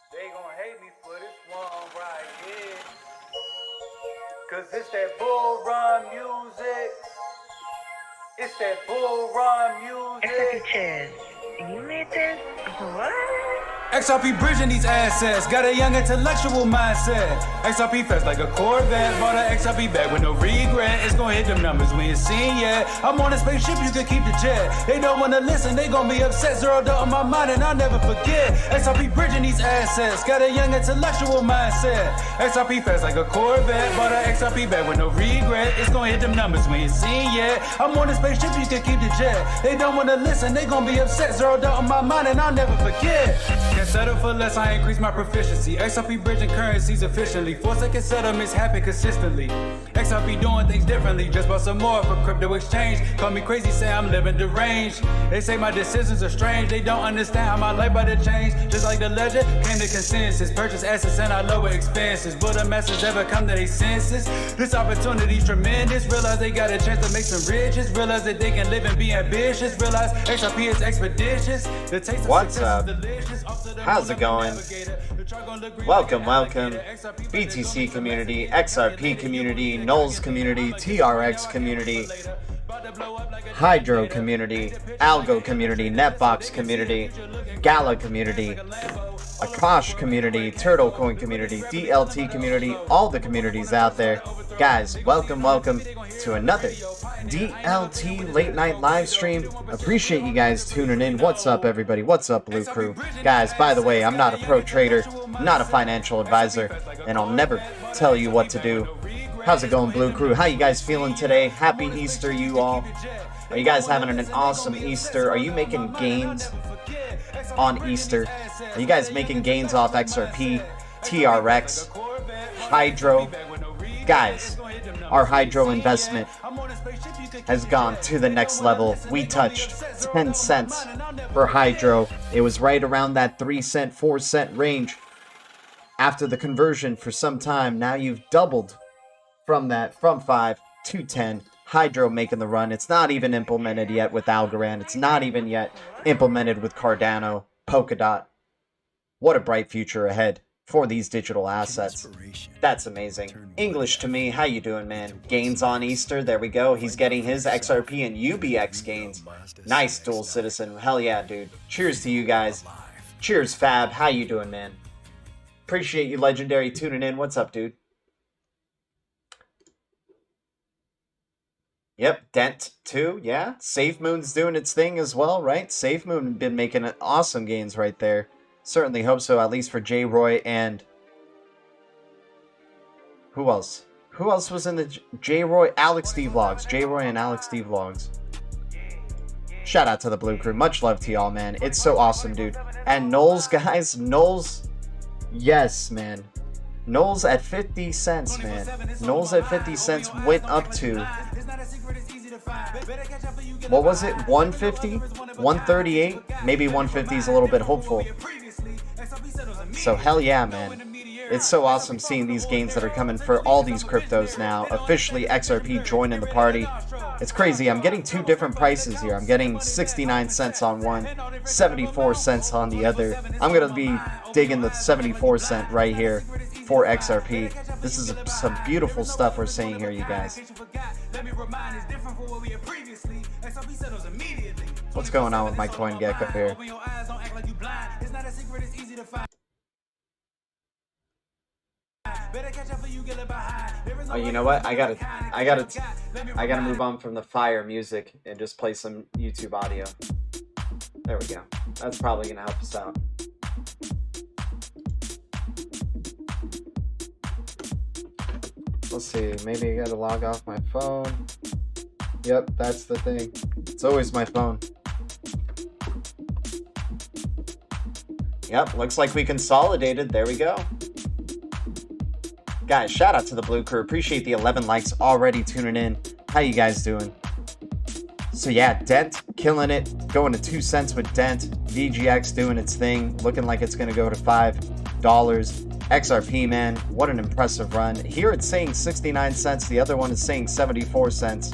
They gon' hate me for this one right here. Cause it's that bull run music. It's that bull run music. You made this? What? XRP bridging these assets, got a young intellectual mindset. XRP fast like a Corvette, bought an XRP bag with no regret. It's gonna hit them numbers we ain't seen yet. I'm on a spaceship, you can keep the jet. They don't wanna listen, they gon' be upset. Zero doubt on my mind and I'll never forget. XRP bridging these assets, got a young intellectual mindset. XRP fast like a Corvette, bought an XRP bag with no regret. It's gonna hit them numbers we ain't seen yet. I'm on a spaceship, you can keep the jet. They don't wanna listen, they gon' be upset. Zero doubt on my mind and I'll never forget. Can't settle for less, I increase my proficiency. XRP bridging currencies efficiently. 4-second settlements happen consistently. XRP doing things differently. Just bought some more for crypto exchange. Call me crazy, say I'm living deranged. They say my decisions are strange. They don't understand how my life about to change. Just like the legend, came to consensus. Purchase assets and I lower expenses. Will the masses ever come to their senses? This opportunity's tremendous. Realize they got a chance to make some riches. Realize that they can live and be ambitious. Realize XRP is expeditious. The taste of What's success up? is delicious. How's it going? Welcome, BTC community, XRP community, Nuls community, TRX community, Hydro community, Algo community, NETBOX community, Gala community, Akash community, Turtle Coin community, DLT community, all the communities out there. Guys, welcome to another DLT late night live stream. Appreciate you guys tuning in. What's up, everybody? What's up, Blue Crew? Guys, by the way, I'm not a pro trader, not a financial advisor, and I'll never tell you what to do. How's it going, Blue Crew? How you guys feeling today? Happy Easter, you all. Are you guys having an awesome Easter? Are you making gains on Easter? Are you guys making gains off XRP, TRX, Hydro? Guys, our Hydro investment has gone to the next level. We touched 10 cents for Hydro. It was right around that 3 cent, 4 cent range after the conversion for some time. Now you've doubled from that, from 5 to 10. Hydro making the run. It's not even implemented yet with Algorand. It's not even yet implemented with Cardano, Polkadot. What a bright future ahead for these digital assets. That's amazing. English to me, how you doing, man? Gains on Easter, there we go. He's getting his XRP and UBX gains. Nice, dual citizen. Hell yeah, dude. Cheers to you guys. Cheers, Fab. How you doing, man? Appreciate you, Legendary, tuning in. What's up, dude? Yep, Dent too, yeah. SafeMoon's doing its thing as well, right? SafeMoon been making awesome gains right there. Certainly hope so, at least for J. Roy and... Who else? Who else was in the J. Roy? Alex D Vlogs. J. Roy and Alex D Vlogs. Shout out to the Blue Crew. Much love to y'all, man. It's so awesome, dude. And Nuls, guys. Nuls. Yes, man. Nuls at 50 cents, man. Nuls at 50 cents went up to... What was it? 150? 138? Maybe 150 is a little bit hopeful. So hell yeah, man. It's so awesome seeing these gains that are coming for all these cryptos now. Officially XRP joining the party. It's crazy. I'm getting two different prices here. I'm getting 69 cents on one, 74 cents on the other. I'm going to be digging the 74 cent right here for XRP. This is some beautiful stuff we're seeing here, you guys. What's going on with my CoinGecko here? Oh, you know what? I gotta move on from the fire music and just play some YouTube audio. There we go. That's probably gonna help us out. Let's see. Maybe I gotta log off my phone. Yep, that's the thing. It's always my phone. Yep, looks like we consolidated. There we go. Guys, shout out to the Blue Crew. Appreciate the 11 likes already tuning in. How you guys doing? So yeah, Dent killing it. Going to 2 cents with Dent. VGX doing its thing. Looking like it's going to go to $5. XRP, man, what an impressive run. Here it's saying 69 cents. The other one is saying 74 cents.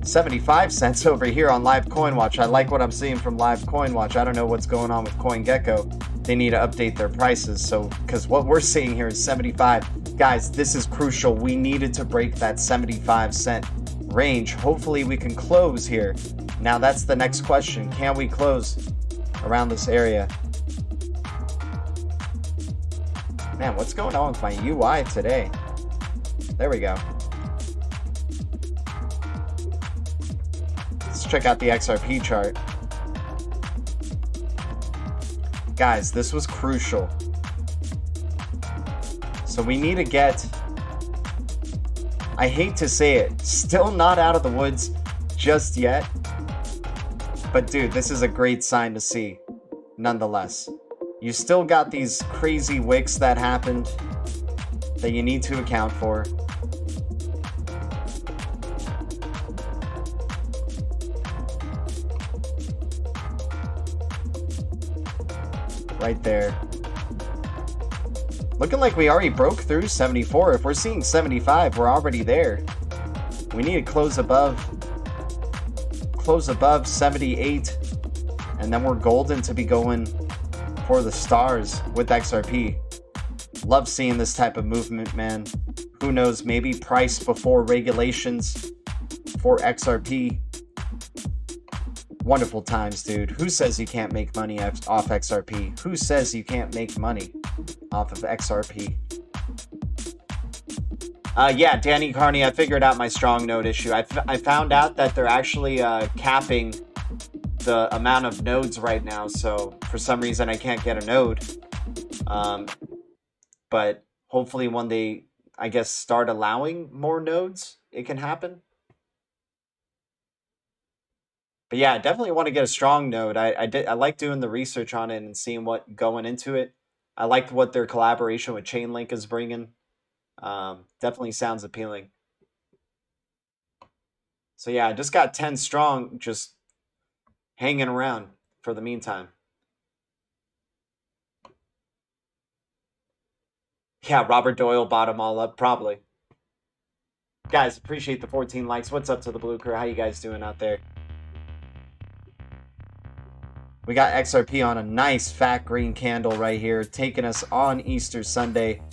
75 cents over here on Live Coin Watch. I like what I'm seeing from Live Coin Watch. I don't know what's going on with CoinGecko. they need to update their prices. So, because what we're seeing here is 75. Guys, this is crucial. We needed to break that 75 cent range. Hopefully we can close here. Now that's the next question. Can we close around this area? Man, what's going on with my UI today? There we go. Let's check out the XRP chart. Guys, this was crucial. So we need to get, I hate to say it, still not out of the woods just yet. But dude, this is a great sign to see, nonetheless. You still got these crazy wicks that happened that you need to account for. Right there. Looking like we already broke through 74. If we're seeing 75, we're already there. We need to close above 78, and then we're golden to be going for the stars with XRP. Love seeing this type of movement, man. Who knows, maybe price before regulations for XRP. Wonderful times, dude. Who says you can't make money off XRP? Who says you can't make money off of XRP? Yeah, Danny Carney, I figured out my strong node issue. I found out that they're actually capping the amount of nodes right now, so for some reason I can't get a node. But hopefully when they, I guess, start allowing more nodes, it can happen. But yeah, I definitely want to get a strong node. I like doing the research on it and seeing what going into it. I like what their collaboration with Chainlink is bringing. Definitely sounds appealing. So yeah, I just got 10 strong, just hanging around for the meantime. Yeah, Robert Doyle bought them all up, probably. Guys, appreciate the 14 likes. What's up to the Blue Crew? How you guys doing out there? We got XRP on a nice fat green candle right here, taking us on Easter Sunday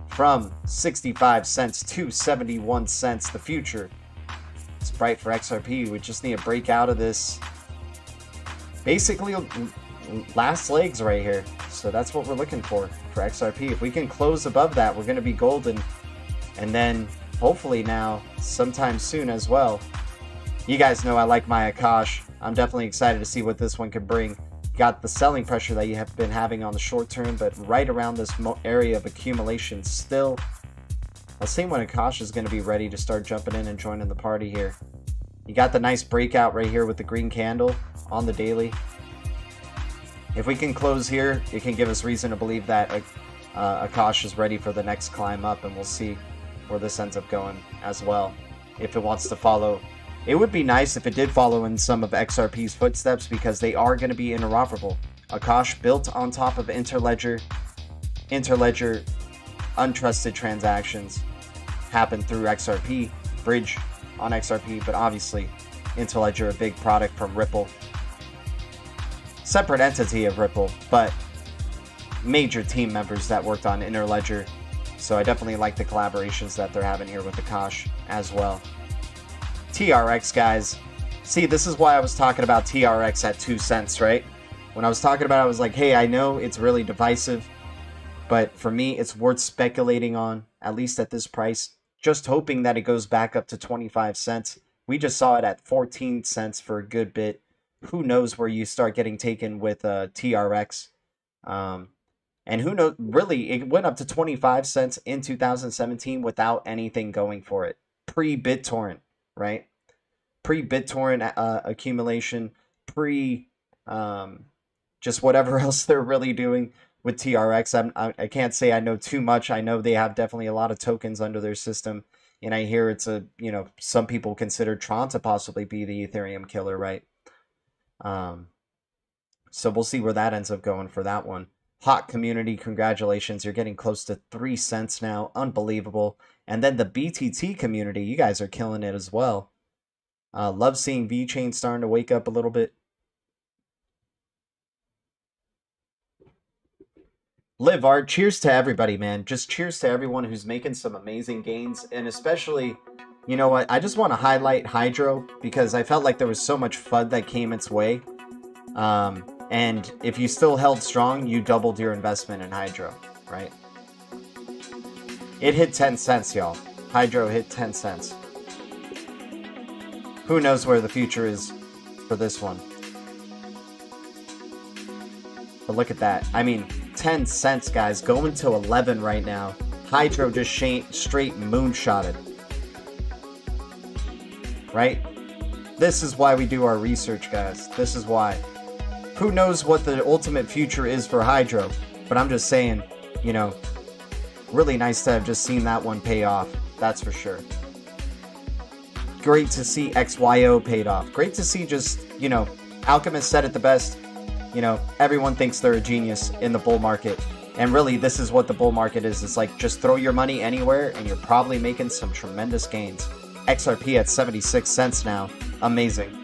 from 65 cents to 71 cents. The future is bright for XRP. We just need to break out of this. Basically, last legs right here. So that's what we're looking for XRP. If we can close above that, we're going to be golden. And then hopefully now, sometime soon as well. You guys know I like my Akash. I'm definitely excited to see what this one can bring. Got the selling pressure that you have been having on the short term, but right around this area of accumulation still. Let's see when Akash is going to be ready to start jumping in and joining the party here. You got the nice breakout right here with the green candle on the daily. If we can close here, it can give us reason to believe that Akash is ready for the next climb up, and we'll see where this ends up going as well. If it wants to follow. It would be nice if it did follow in some of XRP's footsteps, because they are going to be interoperable. Akash built on top of Interledger untrusted transactions happen through XRP, bridge on XRP, but obviously Interledger, a big product from Ripple. Separate entity of Ripple, but major team members that worked on Interledger. So I definitely like the collaborations that they're having here with Akash as well. TRX, guys. See, this is why I was talking about TRX at 2 cents, right? When I was talking about it, I was like, hey, I know it's really divisive, but for me, it's worth speculating on, at least at this price. Just hoping that it goes back up to 25 cents. We just saw it at 14 cents for a good bit. Who knows where you start getting taken with TRX. And who knows, really, it went up to 25 cents in 2017 without anything going for it. Pre-BitTorrent, right? Pre-BitTorrent accumulation, just whatever else they're really doing with TRX. I can't say I know too much. I know they have definitely a lot of tokens under their system. And I hear it's a, some people consider Tron to possibly be the Ethereum killer, right? So we'll see where that ends up going for that one. Hot community, congratulations. You're getting close to 3 cents now. Unbelievable. And then the BTT community, you guys are killing it as well. Love seeing VeChain starting to wake up a little bit. Live art. Cheers to everybody, man. Just cheers to everyone who's making some amazing gains. And especially, you know what? I just want to highlight Hydro because I felt like there was so much FUD that came its way. And if you still held strong, you doubled your investment in Hydro, right? It hit 10 cents, y'all. Hydro hit 10 cents. Who knows where the future is for this one? But look at that. I mean, 10 cents, guys. Going to 11 right now. Hydro just straight moonshotted. Right? This is why we do our research, guys. This is why. Who knows what the ultimate future is for Hydro? But I'm just saying, you know, really nice to have just seen that one pay off. That's for sure. Great to see XYO paid off. Great to see just, you know, Alchemist said it the best. You know, everyone thinks they're a genius in the bull market. And really, this is what the bull market is. It's like, just throw your money anywhere and you're probably making some tremendous gains. XRP at 76 cents now. Amazing.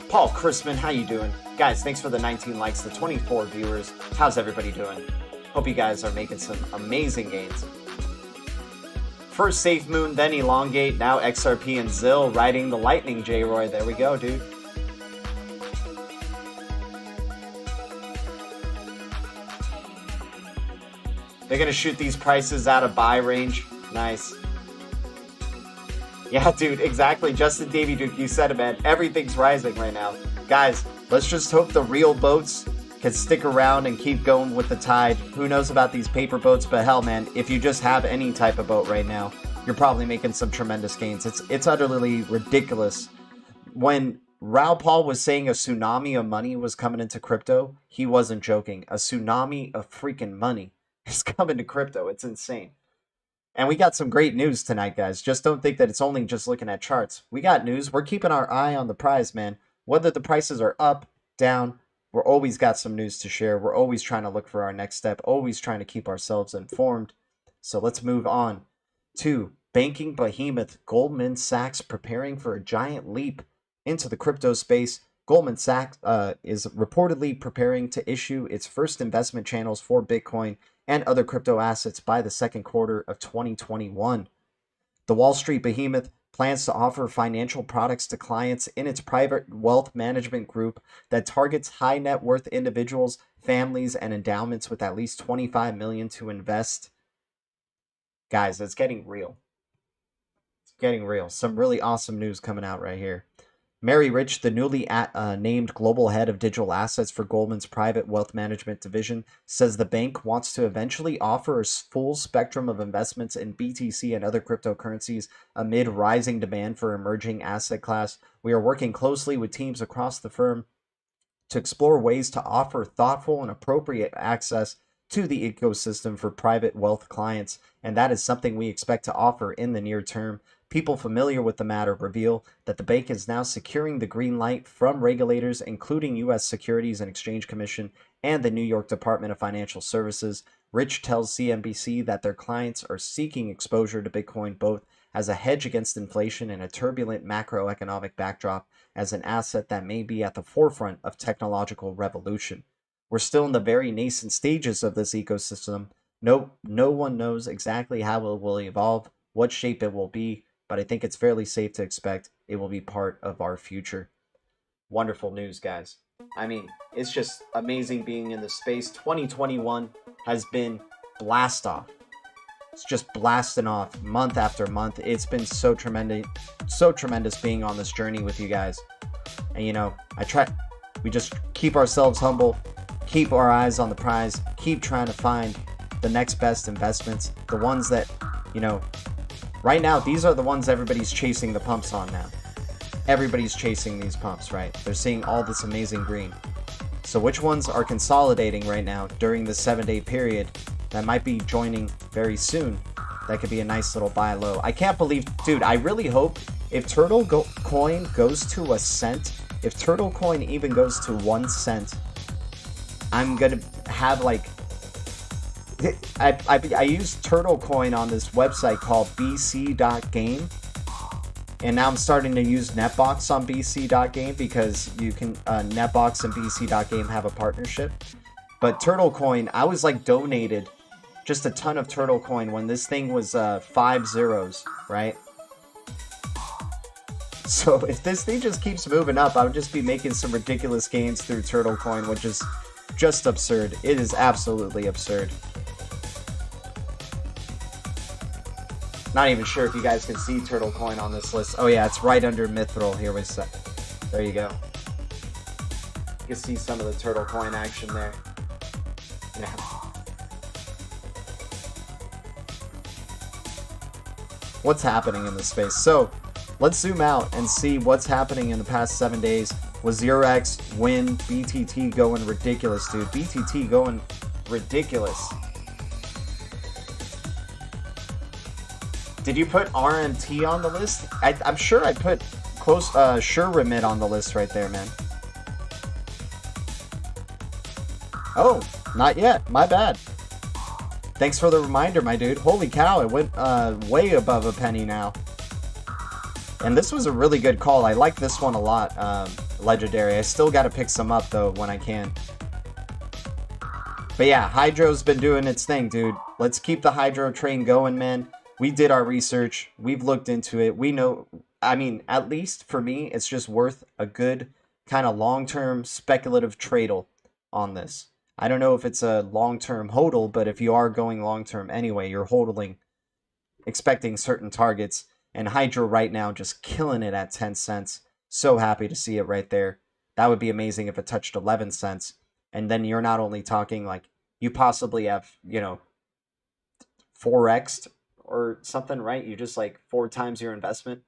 Paul Chrisman, how you doing? Guys, thanks for the 19 likes, the 24 viewers. How's everybody doing? Hope you guys are making some amazing gains. First Safe Moon, then Elongate, now XRP and Zill riding the lightning, J-Roy. There we go, dude. They're going to shoot these prices out of buy range. Nice. Yeah, dude, exactly. Justin Davy Duke, you said it, man. Everything's rising right now. Guys, let's just hope the real boats can stick around and keep going with the tide. Who knows about these paper boats, but hell, man, if you just have any type of boat right now, you're probably making some tremendous gains. It's utterly ridiculous. When Raoul Paul was saying a tsunami of money was coming into crypto, he wasn't joking. A tsunami of freaking money is coming to crypto. It's insane. And we got some great news tonight, guys. Just don't think that it's only just looking at charts. We got news. We're keeping our eye on the prize, man. Whether the prices are up, down, we're always got some news to share. We're always trying to look for our next step, always trying to keep ourselves informed. So let's move on to banking behemoth Goldman Sachs preparing for a giant leap into the crypto space. Goldman Sachs is reportedly preparing to issue its first investment channels for Bitcoin and other crypto assets by the second quarter of 2021. The Wall Street behemoth plans to offer financial products to clients in its private wealth management group that targets high net worth individuals, families, and endowments with at least $25 million to invest. Guys, it's getting real. It's getting real. Some really awesome news coming out right here. Mary Rich, the newly named global head of digital assets for Goldman's private wealth management division, says the bank wants to eventually offer a full spectrum of investments in BTC and other cryptocurrencies amid rising demand for emerging asset class. We are working closely with teams across the firm to explore ways to offer thoughtful and appropriate access to the ecosystem for private wealth clients, and that is something we expect to offer in the near term. People familiar with the matter reveal that the bank is now securing the green light from regulators, including U.S. Securities and Exchange Commission and the New York Department of Financial Services. Rich tells CNBC that their clients are seeking exposure to Bitcoin both as a hedge against inflation and a turbulent macroeconomic backdrop as an asset that may be at the forefront of technological revolution. We're still in the very nascent stages of this ecosystem. No one knows exactly how it will evolve, what shape it will be, but I think it's fairly safe to expect it will be part of our future. Wonderful news, guys. I mean, it's just amazing being in this space. 2021 has been blast off. It's just blasting off month after month. It's been so tremendous being on this journey with you guys. And you know, we just keep ourselves humble, keep our eyes on the prize, keep trying to find the next best investments, the ones that, you know, right now, these are the ones everybody's chasing the pumps on now. Everybody's chasing these pumps, right? They're seeing all this amazing green. So which ones are consolidating right now during the 7-day period that might be joining very soon? That could be a nice little buy low. I can't believe, dude, I really hope if Turtle Coin goes to a cent, if Turtle Coin even goes to 1 cent, I'm going to have like, I used Turtle Coin on this website called bc.game, and now I'm starting to use NETBOX on bc.game because you can NETBOX and bc.game have a partnership, But Turtle Coin, I was like donated just a ton of Turtle Coin when this thing was 5 zeros, right? So if this thing just keeps moving up, I would just be making some ridiculous gains through Turtle Coin, which is just absurd. It is absolutely absurd. Not even sure if you guys can see Turtle Coin on this list. Oh yeah, it's right under Mithril. Here we go. There you go. You can see some of the Turtle Coin action there. Yeah. What's happening in this space? So let's zoom out and see what's happening in the past 7 days. Was 0x, Win, BTT going ridiculous, dude. BTT going ridiculous. Did you put RMT on the list? I'm sure I put Sure Remit on the list right there, man. Oh, not yet. My bad. Thanks for the reminder, my dude. Holy cow, it went way above a penny now. And this was a really good call. I like this one a lot, Legendary. I still got to pick some up, though, when I can. But yeah, Hydro's been doing its thing, dude. Let's keep the Hydro train going, man. We did our research. We've looked into it. We know, I mean, at least for me, it's just worth a good kind of long-term speculative tradle on this. I don't know if it's a long-term hodl, but if you are going long-term anyway, you're hodling, expecting certain targets. And Hydro right now just killing it at 10 cents. So happy to see it right there. That would be amazing if it touched 11 cents. And then you're not only talking like you possibly have, you know, 4x'd or something, right? You just like 4 times your investment.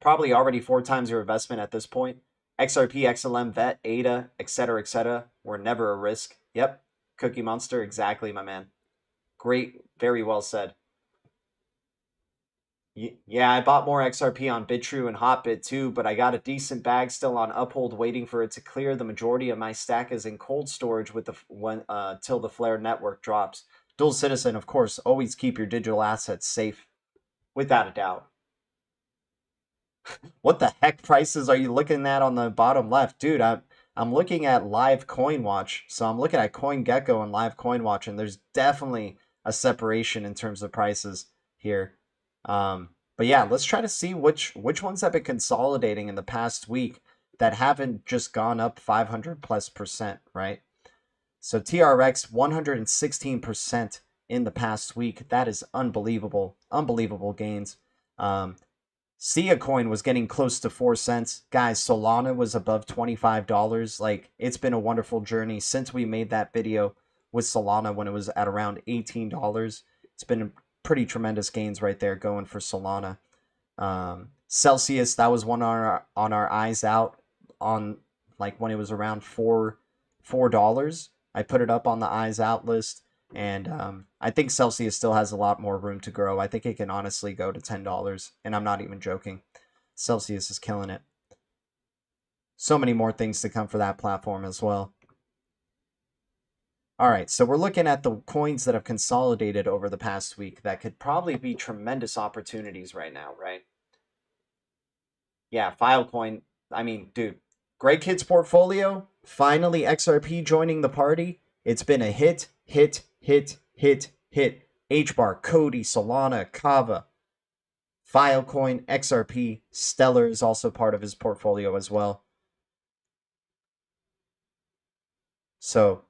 Probably already 4 times your investment at this point. XRP, XLM, VET, ADA, etc., were never a risk. Yep. Cookie Monster, exactly, my man. Great, very well said. Yeah, I bought more XRP on BitTrue and Hotbit too, but I got a decent bag still on Uphold waiting for it to clear. The majority of my stack is in cold storage with till the Flare network drops. Dual Citizen, of course, always keep your digital assets safe. Without a doubt. What the heck prices are you looking at on the bottom left? Dude, I'm looking at Live Coin Watch. So I'm looking at CoinGecko and Live Coin Watch, and there's definitely a separation in terms of prices here. But yeah, let's try to see which ones have been consolidating in the past week that haven't just gone up 500+%, right? So TRX 116% in the past week. That is unbelievable. Unbelievable gains. Sia Coin was getting close to 4 cents. Guys, Solana was above $25. Like, it's been a wonderful journey since we made that video with Solana when it was at around $18. It's been pretty tremendous gains right there going for Solana. Celsius, that was one on our eyes out on like when it was around $4. I put it up on the eyes out list, and I think Celsius still has a lot more room to grow. I think it can honestly go to $10, and I'm not even joking. Celsius is killing it. So many more things to come for that platform as well. All right, so we're looking at the coins that have consolidated over the past week that could probably be tremendous opportunities right now, right? Yeah, Filecoin. I mean, dude, Greg Kid's portfolio, finally XRP joining the party. It's been a hit. Hbar, Coti, Solana, Kava, Filecoin, XRP, Stellar is also part of his portfolio as well. So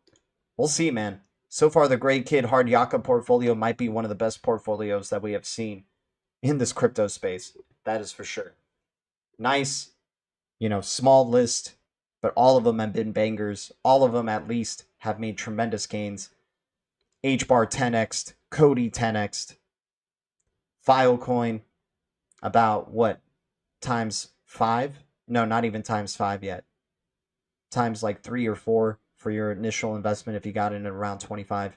we'll see, man. So far, the Great Kid Hard Yaka portfolio might be one of the best portfolios that we have seen in this crypto space. That is for sure. Nice, you know, small list, but all of them have been bangers. All of them, at least, have made tremendous gains. Hbar 10x'd, Coti 10x'd, Filecoin about what, times 5? No, not even times 5 yet. Times like 3 or 4 for your initial investment if you got in at around $25.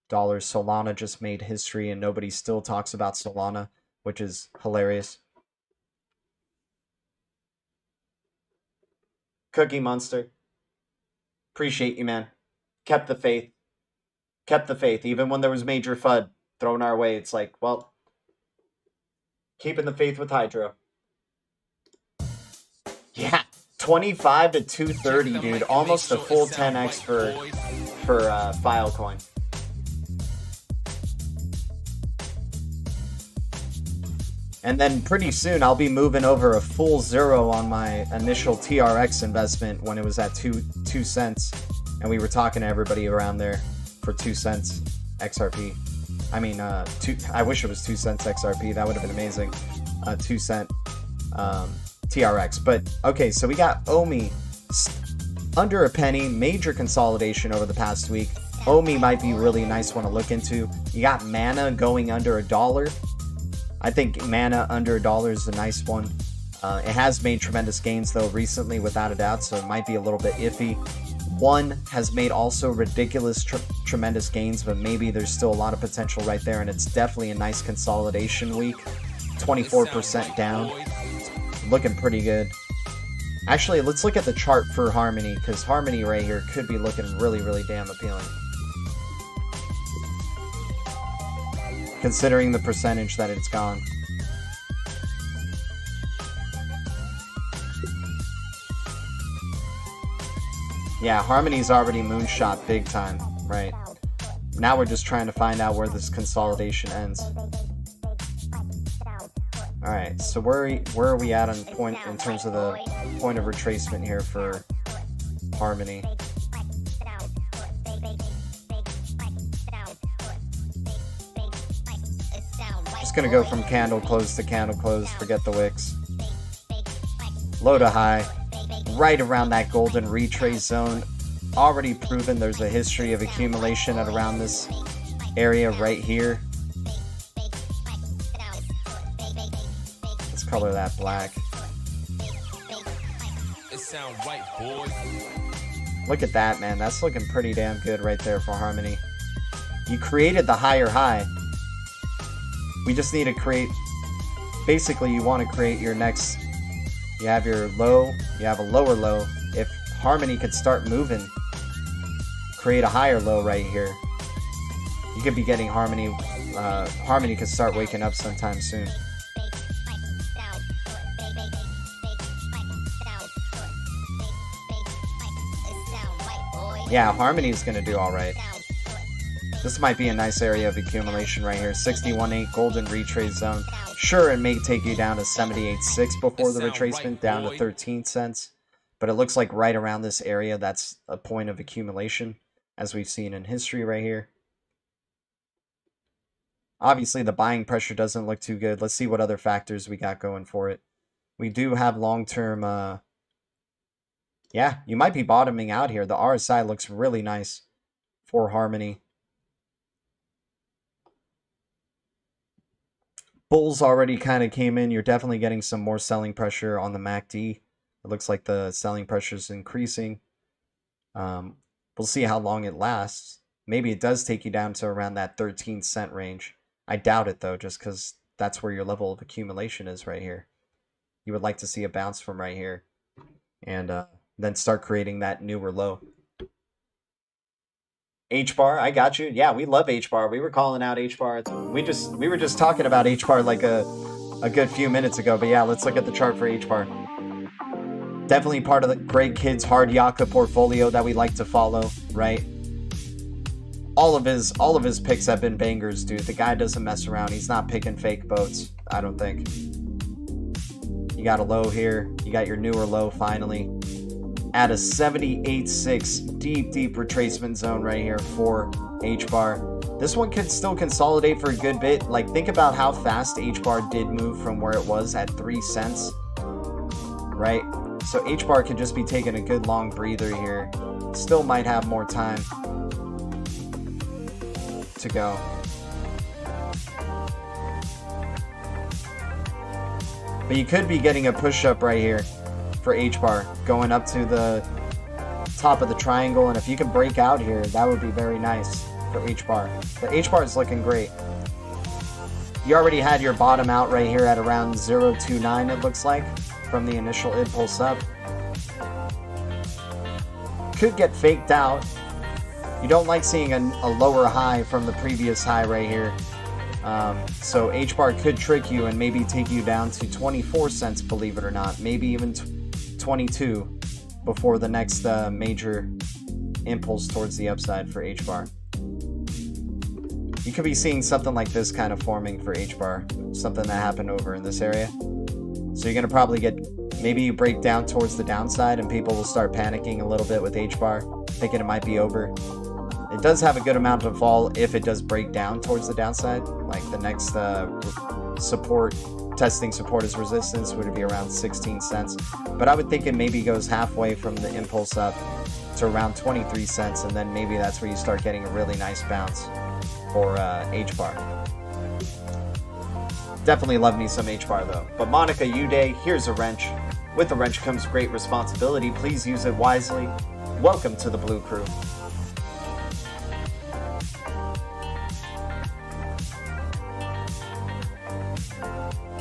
Solana just made history and nobody still talks about Solana, which is hilarious. Cookie Monster, appreciate you, man. Kept the faith. Kept the faith. Even when there was major FUD thrown our way, it's like, well, keeping the faith with Hydro. Yeah, 25 to 230, dude. Almost a full 10x for Filecoin. And then pretty soon I'll be moving over a full zero on my initial TRX investment when it was at 2 cents. And we were talking to everybody around there for 2 cents XRP. I mean, I wish it was 2 cents XRP. That would have been amazing. 2 cent TRX. But okay, so we got OMI under a penny, major consolidation over the past week. OMI might be a really nice one to look into. You got Mana going under $1. I think Mana under $1 is a nice one. It has made tremendous gains though recently, without a doubt, so it might be a little bit iffy. One has made also ridiculous tremendous gains, but maybe there's still a lot of potential right there, and it's definitely a nice consolidation week. 24% down, looking pretty good. Actually, let's look at the chart for Harmony, because Harmony right here could be looking really, really damn appealing, considering the percentage that it's gone. Yeah, Harmony's already moonshot big time, right? Now we're just trying to find out where this consolidation ends. Alright, so where are we at on point in terms of the point of retracement here for Harmony? Just gonna go from candle close to candle close, forget the wicks. Low to high, right around that golden retrace zone. Already proven there's a history of accumulation at around this area right here. Let's color that black. It sound right, boy. Look at that, man. That's looking pretty damn good right there for Harmony. You created the higher high. We just need to create, basically you want to create your next, you have your low, you have a lower low. If Harmony could start moving, create a higher low right here, you could be getting Harmony, Harmony could start waking up sometime soon. Yeah, Harmony's gonna do alright. This might be a nice area of accumulation right here. 61.8 golden retrace zone. Sure, it may take you down to 78.6 before the retracement, down to 13 cents. But it looks like right around this area, that's a point of accumulation, as we've seen in history right here. Obviously, the buying pressure doesn't look too good. Let's see what other factors we got going for it. We do have long-term... yeah, you might be bottoming out here. The RSI looks really nice for Harmony. Bulls already kind of came in. You're definitely getting some more selling pressure on the MACD. It looks like the selling pressure is increasing. We'll see how long it lasts. Maybe it does take you down to around that 13 cent range. I doubt it, though, just because that's where your level of accumulation is right here. You would like to see a bounce from right here. And then start creating that newer low. Hbar, I got you. Yeah, we love Hbar. We were calling out Hbar. We were just talking about Hbar like a good few minutes ago. But yeah, let's look at the chart for Hbar. Definitely part of the Great Kids Hard Yaka portfolio that we like to follow, right? All of his picks have been bangers, dude. The guy doesn't mess around. He's not picking fake boats, I don't think. You got a low here. You got your newer low finally. At a 78.6 deep retracement zone right here for Hbar. This one could still consolidate for a good bit. Like, think about how fast Hbar did move from where it was at 3 cents, right? So Hbar could just be taking a good long breather here. Still might have more time to go. But you could be getting a push up right here for Hbar, going up to the top of the triangle, and if you can break out here, that would be very nice for Hbar. The Hbar is looking great. You already had your bottom out right here at around 0.29, it looks like, from the initial impulse up. Could get faked out. You don't like seeing a lower high from the previous high right here. So Hbar could trick you and maybe take you down to 24 cents, believe it or not. Maybe even 22. before the next major impulse towards the upside for Hbar. You could be seeing something like this kind of forming for Hbar, something that happened over in this area. So you're gonna probably get, maybe you break down towards the downside and people will start panicking a little bit with Hbar, thinking it might be over. It does have a good amount of vol if it does break down towards the downside. Like the next support, testing support as resistance would be around 16 cents. But I would think it maybe goes halfway from the impulse up to around 23 cents, and then maybe that's where you start getting a really nice bounce for Hbar. Definitely love me some Hbar though. But Monica Uday, here's a wrench. With a wrench comes great responsibility. Please use it wisely. Welcome to the Blue Crew.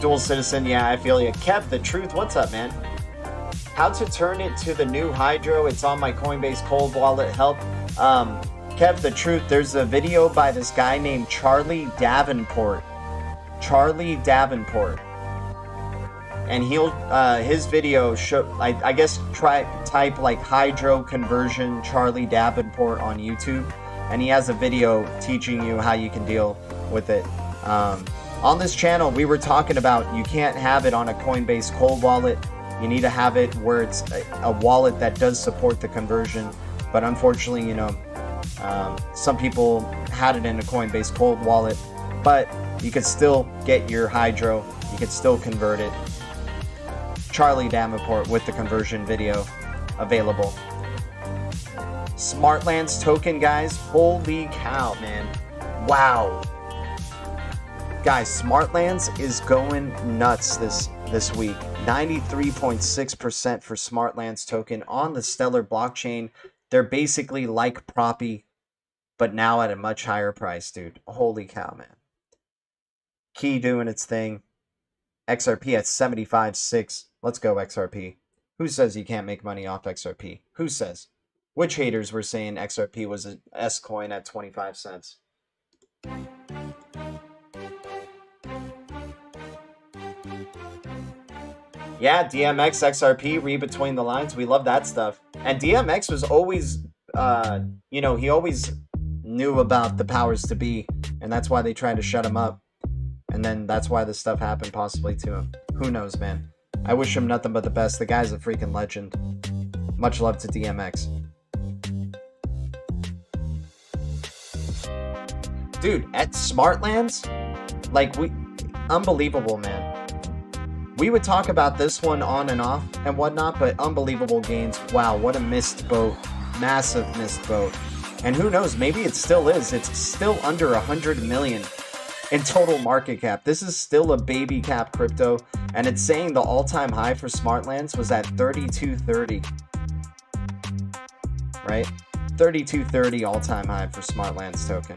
Dual Citizen, yeah, I feel you. Kev, the truth, what's up, man? How to turn it to the new Hydro. It's on my Coinbase cold wallet. Help. Kev, the truth, there's a video by this guy named Charlie Davenport. Charlie Davenport. And he'll, his video, I guess, type like Hydro conversion Charlie Davenport on YouTube. And he has a video teaching you how you can deal with it. On this channel, we were talking about you can't have it on a Coinbase cold wallet. You need to have it where it's a wallet that does support the conversion. But unfortunately, you know, some people had it in a Coinbase cold wallet. But you could still get your Hydro. You could still convert it. Charlie Davenport with the conversion video available. Smartlands token, guys. Holy cow, man. Wow. Guys, Smartlands is going nuts this week. 93.6% for Smartlands token on the Stellar blockchain. They're basically like Proppy, but now at a much higher price, dude. Holy cow, man. Key doing its thing. XRP at 75.6. Let's go, XRP. Who says you can't make money off XRP? Who says? Which haters were saying XRP was an S coin at 25 cents? Yeah, DMX, XRP, read between the lines. We love that stuff. And DMX was always, you know, he always knew about the powers to be. And that's why they tried to shut him up. And then that's why this stuff happened possibly to him. Who knows, man. I wish him nothing but the best. The guy's a freaking legend. Much love to DMX. Dude, at Smartlands, like, unbelievable, man. We would talk about this one on and off and whatnot, but unbelievable gains. Wow, what a missed boat. Massive missed boat. And who knows, maybe it still is. It's still under 100 million in total market cap. This is still a baby cap crypto, and it's saying the all-time high for Smartlands was at 3230. Right? 3230 all-time high for Smartlands token.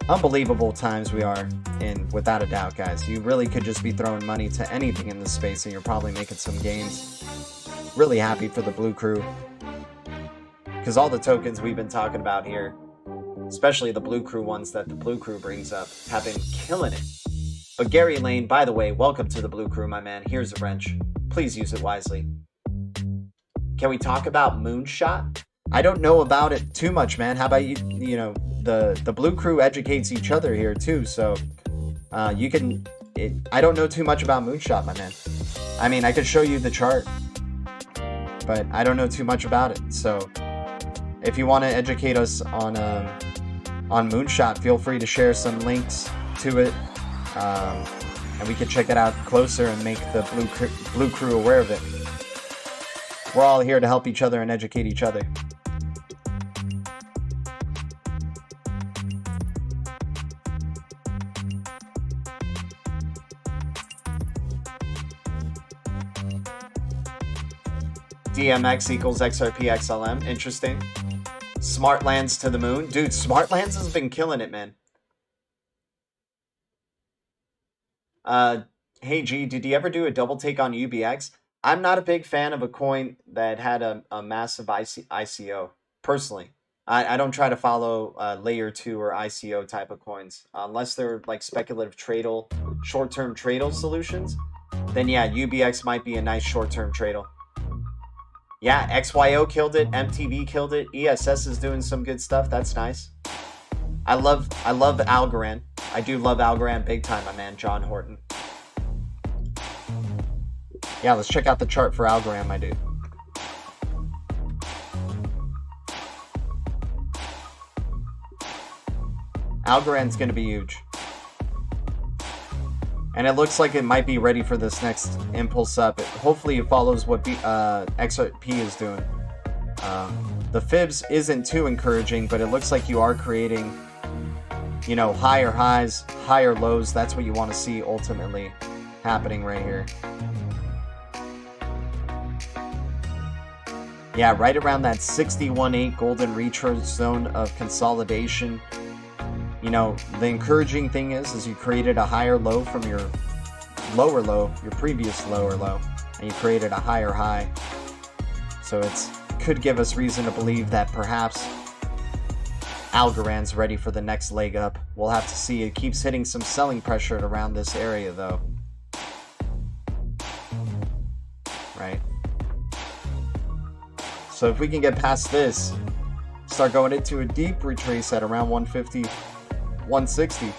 Unbelievable times we are in, without a doubt, guys. You really could just be throwing money to anything in this space and you're probably making some gains. Really happy for the Blue Crew. Because all the tokens we've been talking about here, especially the Blue Crew ones that the Blue Crew brings up, have been killing it. But Gary Lane, by the way, welcome to the Blue Crew, my man. Here's a wrench. Please use it wisely. Can we talk about Moonshot? I don't know about it too much, man. How about you know, the Blue Crew educates each other here too, so you can... I don't know too much about Moonshot, my man. I mean, I could show you the chart, but I don't know too much about it. So if you want to educate us on Moonshot, feel free to share some links to it, and we can check it out closer and make the Blue Crew aware of it. We're all here to help each other and educate each other. DMX equals XRP XLM. Interesting. Smartlands to the moon. Dude, Smartlands has been killing it, man. Hey G, did you ever do a double take on UBX? I'm not a big fan of a coin that had a massive ICO, personally. I don't try to follow layer 2 or ICO type of coins. Unless they're like speculative tradle, short-term tradle solutions, then yeah, UBX might be a nice short-term tradle. Yeah, XYO killed it, MTV killed it, ESS is doing some good stuff. That's nice. I love Algorand. I do love Algorand big time, my man, John Horton. Yeah, let's check out the chart for Algorand, my dude. Algorand's going to be huge. And it looks like it might be ready for this next impulse up. Hopefully it follows what XRP is doing. The fibs isn't too encouraging, but it looks like you are creating, you know, higher highs, higher lows. That's what you want to see ultimately happening right here. Yeah, right around that 61.8 golden retrace zone of consolidation. You know, the encouraging thing is you created a higher low from your lower low, your previous lower low, and you created a higher high. So it's could give us reason to believe that perhaps Algorand's ready for the next leg up. We'll have to see. It keeps hitting some selling pressure at around this area though. Right. So if we can get past this, start going into a deep retrace at around 150, 160,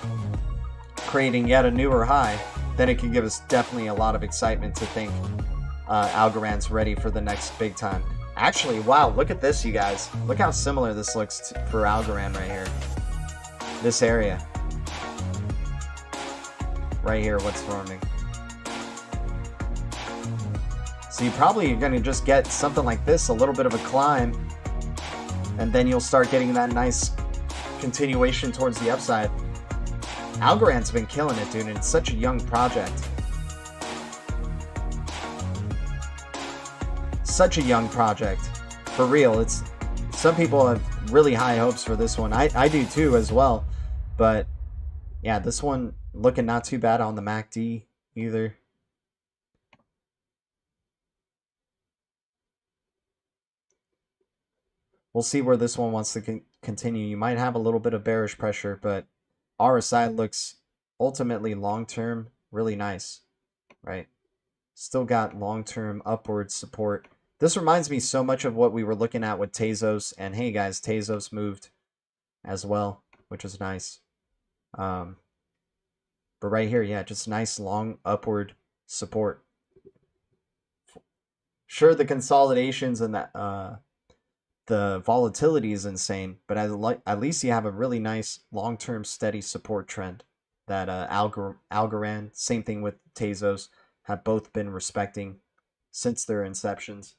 creating yet a newer high, then it can give us definitely a lot of excitement to think Algorand's ready for the next big time. Actually, wow, look at this, you guys. Look how similar this looks for Algorand right here. This area. Right here, what's forming. So you probably are going to just get something like this, a little bit of a climb, and then you'll start getting that nice continuation towards the upside. Algorand's been killing it, dude, and it's such a young project. Such a young project. For real, it's some people have really high hopes for this one. I do too as well. But yeah, this one looking not too bad on the MACD either. We'll see where this one wants to continue. You might have a little bit of bearish pressure, but RSI looks ultimately long-term really nice, right? Still got long-term upward support. This reminds me so much of what we were looking at with Tezos. And hey guys, Tezos moved as well, which is nice. But right here, yeah, just nice long upward support. Sure, the consolidations and that the volatility is insane, but at least you have a really nice long-term steady support trend that Algorand, same thing with Tezos, have both been respecting since their inceptions.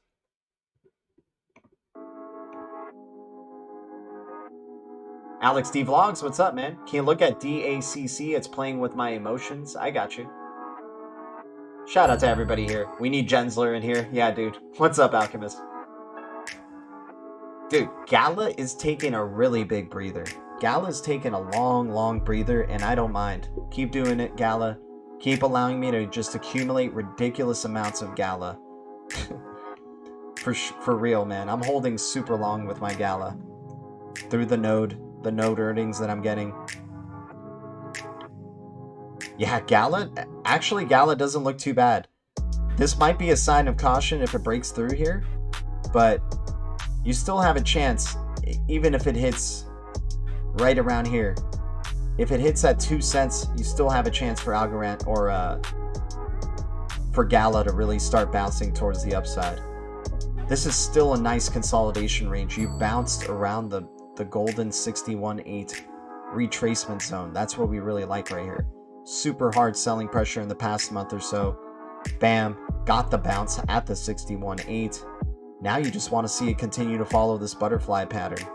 Alex D Vlogs, what's up, man? Can you look at DACC? It's playing with my emotions. I got you. Shout out to everybody here. We need Gensler in here. Yeah, dude. What's up, Alchemist? Dude, Gala is taking a really big breather. Gala's taking a long breather, and I don't mind. Keep doing it, Gala. Keep allowing me to just accumulate ridiculous amounts of Gala. For real, man. I'm holding super long with my Gala. Through the node earnings that I'm getting. Yeah, Gala, actually Gala doesn't look too bad. This might be a sign of caution if it breaks through here, but you still have a chance, even if it hits right around here. If it hits at 2 cents, you still have a chance for Algorand or for Gala to really start bouncing towards the upside. This is still a nice consolidation range. You bounced around the golden 61.8 retracement zone. That's what we really like right here. Super hard selling pressure in the past month or so. Bam, got the bounce at the 61.8. Now you just want to see it continue to follow this butterfly pattern.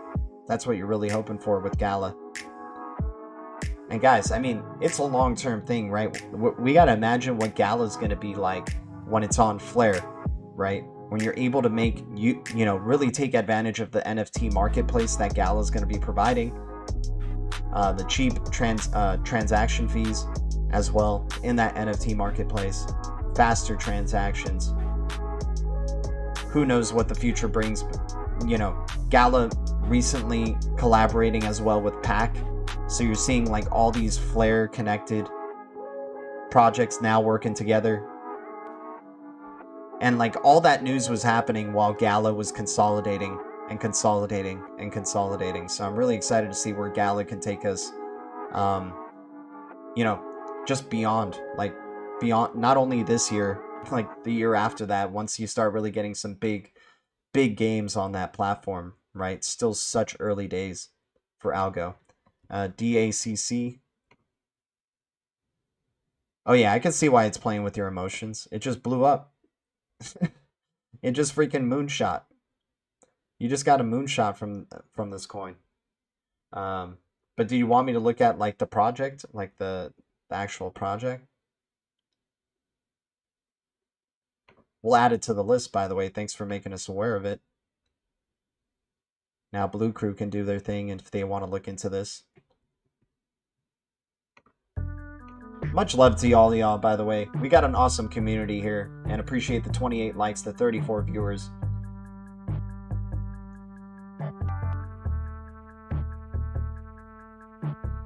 That's what you're really hoping for with Gala. And guys, I mean, it's a long-term thing, right? We got to imagine what Gala's going to be like when it's on flare, right? When you're able to make, you know, really take advantage of the NFT marketplace that Gala's going to be providing. The cheap transaction fees as well in that NFT marketplace. Faster transactions. Who knows what the future brings, but, you know, Gala recently collaborating as well with PAC. So you're seeing like all these Flare connected projects now working together. And like all that news was happening while Gala was consolidating and consolidating and consolidating. So I'm really excited to see where Gala can take us, you know, just beyond, not only this year, like the year after that, once you start really getting some big games on that platform, right? Still such early days for Algo. DACC. Oh yeah, I can see why it's playing with your emotions. It just blew up. It just freaking moonshot. You just got a moonshot from this coin. But do you want me to look at like the project, like the actual project? We'll add it to the list, by the way. Thanks for making us aware of it. Now Blue Crew can do their thing if they want to look into this. Much love to all y'all, by the way. We got an awesome community here, and appreciate the 28 likes, the 34 viewers.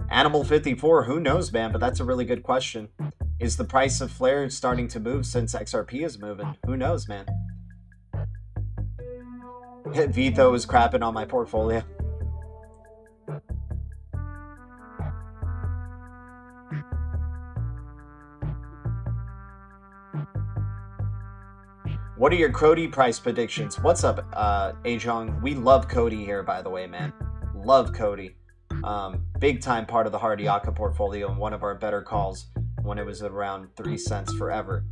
Animal 54, who knows, man, but that's a really good question. Is the price of Flare starting to move since XRP is moving? Who knows, man? Vito is crapping on my portfolio. What are your Coti price predictions? What's up, Ajong? We love Coti here, by the way, man. Love Coti. Big time part of the Hard Yaka portfolio and one of our better calls when it was around 3 cents forever.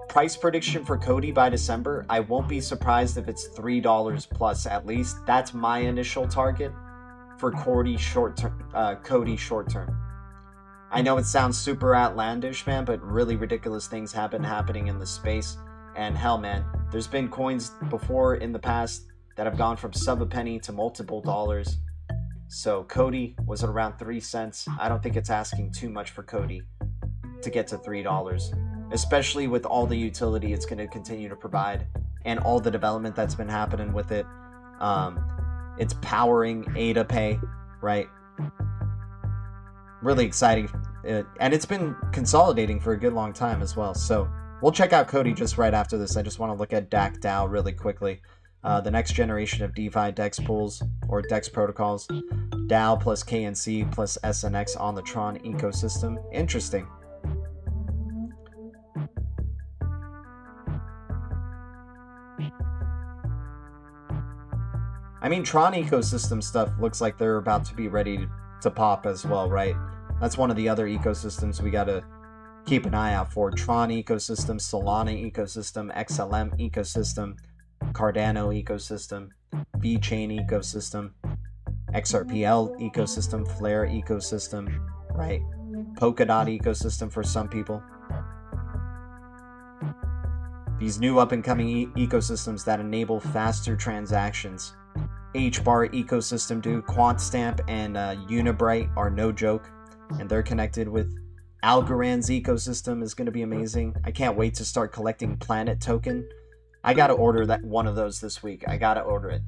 Price prediction for Coti by December, I won't be surprised if it's $3 plus at least. That's my initial target for Coti short term. I know it sounds super outlandish, man, but really ridiculous things have been happening in the space. And hell, man, there's been coins before in the past that have gone from sub a penny to multiple dollars. So Coti was at around 3 cents. I don't think it's asking too much for Coti to get to $3, especially with all the utility it's going to continue to provide and all the development that's been happening with it. It's powering ADA Pay, right? Really exciting. And it's been consolidating for a good long time as well. So we'll check out Coti just right after this. I just want to look at DAC DAO really quickly. The next generation of DeFi DEX pools or DEX protocols. DAO plus KNC plus SNX on the Tron ecosystem. Interesting. I mean, Tron ecosystem stuff looks like they're about to be ready to pop as well, right? That's one of the other ecosystems we got to keep an eye out for. Tron ecosystem, Solana ecosystem, XLM ecosystem, Cardano ecosystem, VeChain ecosystem, XRPL ecosystem, Flare ecosystem, right? Polkadot ecosystem for some people. These new up-and-coming ecosystems that enable faster transactions. Hbar ecosystem, dude. QuantStamp and Unibright are no joke, and they're connected with Algorand's ecosystem is going to be amazing. I can't wait to start collecting Planet token. I gotta order that one of those this week. I gotta order it.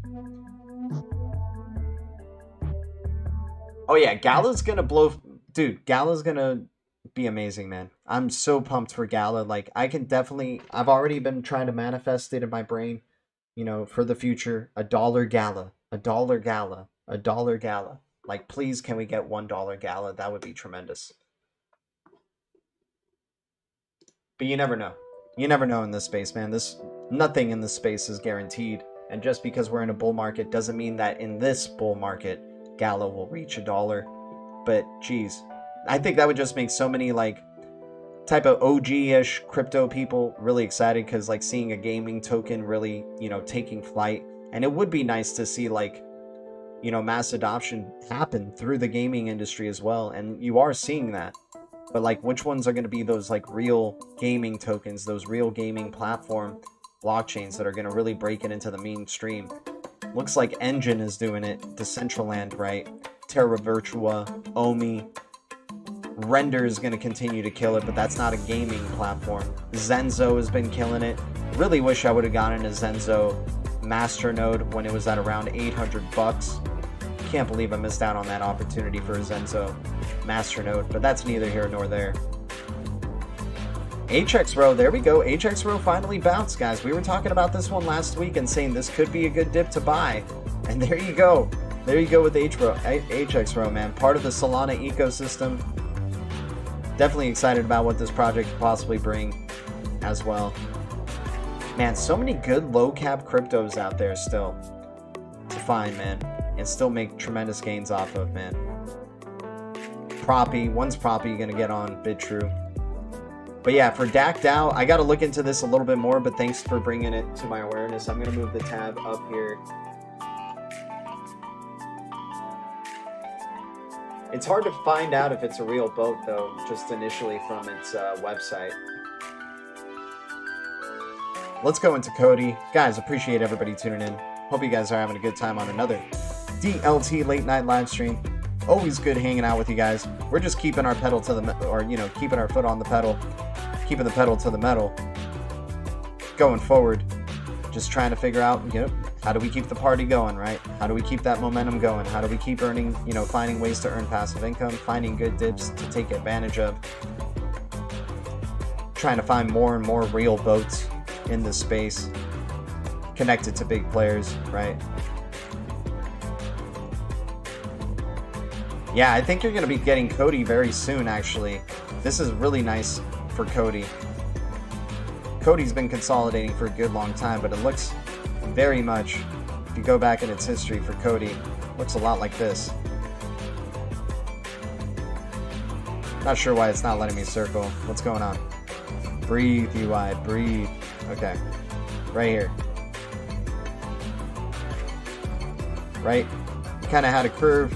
Oh yeah, Gala's gonna blow. Dude, Gala's gonna be amazing, man. I'm so pumped for Gala. Like, I can definitely, I've already been trying to manifest it in my brain, you know, for the future. $1 Gala, $1 Gala, $1 Gala. Like, please, can we get $1 Gala? That would be tremendous. But you never know. You never know in this space, man. Nothing in this space is guaranteed. And just because we're in a bull market doesn't mean that in this bull market, Gala will reach $1. But, geez, I think that would just make so many, like, type of OG-ish crypto people really excited, because, like, seeing a gaming token really, you know, taking flight. And it would be nice to see, like, you know, mass adoption happen through the gaming industry as well. And you are seeing that. But, like, which ones are going to be those, like, real gaming tokens, those real gaming platform blockchains that are going to really break it into the mainstream? Looks like Engine is doing it, Decentraland, right? Terra Virtua, Omi. Render is going to continue to kill it, but that's not a gaming platform. Zenzo has been killing it. Really wish I would have gotten a Zenzo Masternode when it was at around $800. Can't believe I missed out on that opportunity for a Zenzo Masternode, but that's neither here nor there. HX Row, there we go. HX Row finally bounced, guys. We were talking about this one last week and saying this could be a good dip to buy. And there you go. There you go with HX Row, man. Part of the Solana ecosystem. Definitely excited about what this project could possibly bring as well. Man, so many good low-cap cryptos out there still to find, man. And still make tremendous gains off of, man. Proppy. One's Proppy going to get on BitTrue. But yeah, for DAC DAO, I got to look into this a little bit more, but thanks for bringing it to my awareness. I'm going to move the tab up here. It's hard to find out if it's a real boat, though, just initially from its website. Let's go into Coti. Guys, appreciate everybody tuning in. Hope you guys are having a good time on another DLT late night live stream. Always good hanging out with you guys. We're just keeping our pedal to the, or you know, keeping our foot on the pedal, keeping the pedal to the metal. Going forward, just trying to figure out, you know, how do we keep the party going, right? How do we keep that momentum going? How do we keep earning, you know, finding ways to earn passive income, finding good dips to take advantage of, trying to find more and more real boats in this space, connected to big players, right? Yeah, I think you're going to be getting Coti very soon, actually. This is really nice for Coti. Coti's been consolidating for a good long time, but it looks very much, if you go back in its history for Coti, looks a lot like this. Not sure why it's not letting me circle. What's going on? Breathe, UI, breathe. Okay. Right here. Right? Kind of had a curve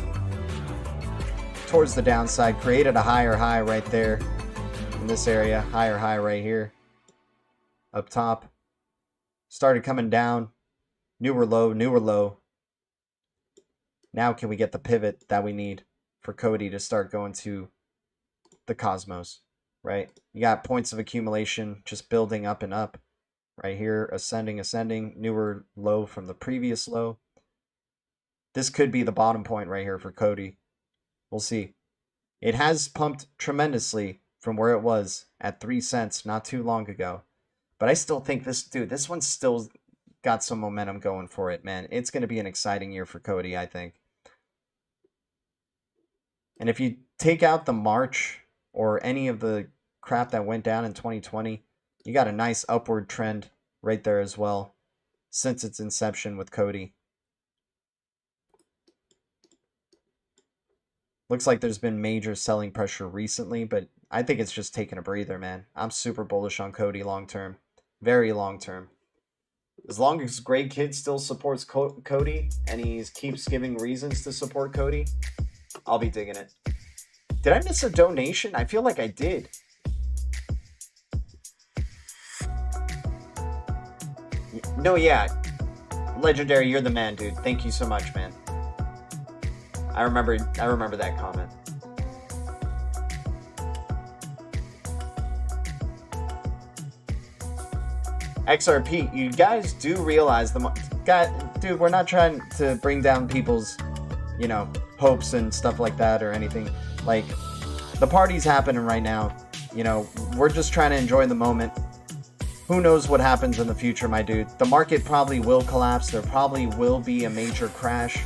towards the downside, created a higher high right there in this area, higher high right here. Up top. Started coming down. Newer low, newer low. Now can we get the pivot that we need for Coti to start going to the cosmos, right? You got points of accumulation just building up and up. Right here, ascending, ascending, newer low from the previous low. This could be the bottom point right here for Coti. We'll see. It has pumped tremendously from where it was at 3 cents not too long ago. But I still think this, dude, this one's still got some momentum going for it, man. It's going to be an exciting year for Coti, I think. And if you take out the March or any of the crap that went down in 2020, you got a nice upward trend right there as well since its inception with Coti. Looks like there's been major selling pressure recently, but I think it's just taking a breather, man. I'm super bullish on Coti long term. Very long term. As long as Greg Kidd still supports Coti and he keeps giving reasons to support Coti, I'll be digging it. Did I miss a donation? I feel like I did. No, yeah. Legendary, you're the man, dude. Thank you so much, man. I remember that comment. XRP, you guys do realize dude, we're not trying to bring down people's, you know, hopes and stuff like that or anything. Like, the party's happening right now. You know, we're just trying to enjoy the moment. Who knows what happens in the future, my dude. The market probably will collapse. There probably will be a major crash.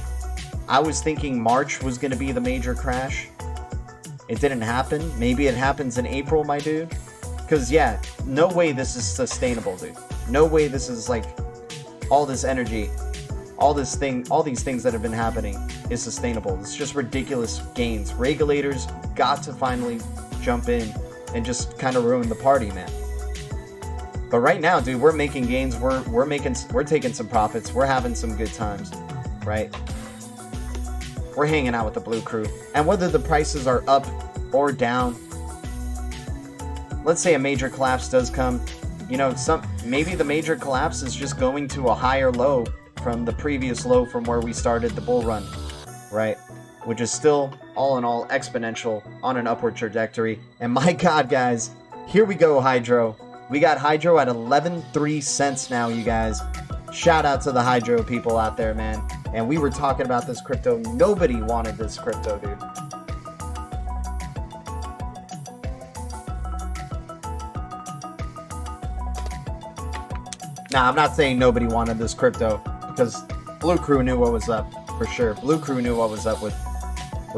I was thinking March was going to be the major crash. It didn't happen. Maybe it happens in April, my dude. Because, yeah, no way this is sustainable, dude. No way this is, like, all this energy, all these things that have been happening is sustainable. It's just ridiculous gains. Regulators got to finally jump in and just kind of ruin the party, man. But right now, dude, we're making gains. We're taking some profits. We're having some good times, right? We're hanging out with the Blue Crew. And whether the prices are up or down, let's say a major collapse does come, you know, maybe the major collapse is just going to a higher low from the previous low from where we started the bull run, right? Which is still, all in all, exponential on an upward trajectory. And my God, guys, here we go, Hydro. We got Hydro at 11.3 cents now, you guys. Shout out to the Hydro people out there, man. And we were talking about this crypto. Nobody wanted this crypto, dude. Nah, I'm not saying nobody wanted this crypto, because Blue Crew knew what was up, for sure. Blue Crew knew what was up with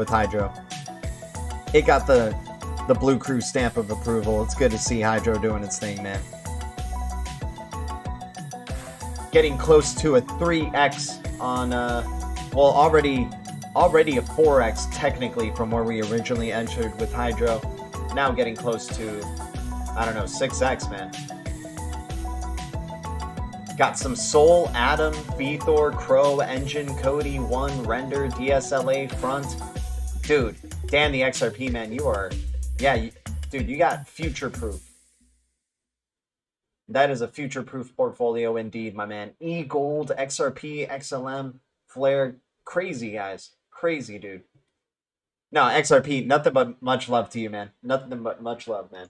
Hydro. It got the Blue Crew stamp of approval. It's good to see Hydro doing its thing, man. Getting close to a 3x on, well, already a 4x technically from where we originally entered with Hydro. Now getting close to, I don't know, 6x, man. Got some Soul, Atom, Feethor, Crow, Engine, Coti, One, Render, DSLA, Front. Dude, Dan the XRP, man, you are, yeah, dude, you got future-proof. That is a future-proof portfolio indeed, my man. E-Gold, XRP, XLM, Flare, crazy, guys. Crazy, dude. No, XRP, nothing but much love to you, man. Nothing but much love, man.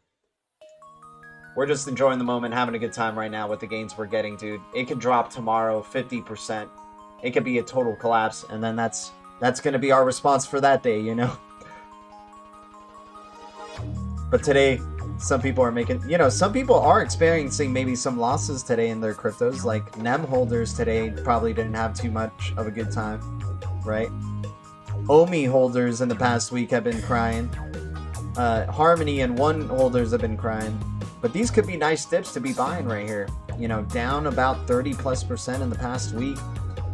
We're just enjoying the moment, having a good time right now with the gains we're getting, dude. It could drop tomorrow 50%. It could be a total collapse, and then that's going to be our response for that day, you know? But today, some people are making, you know, some people are experiencing maybe some losses today in their cryptos. Like NEM holders today probably didn't have too much of a good time, right? OMI holders in the past week have been crying. Harmony and One holders have been crying. But these could be nice dips to be buying right here. You know, down about 30+% in the past week.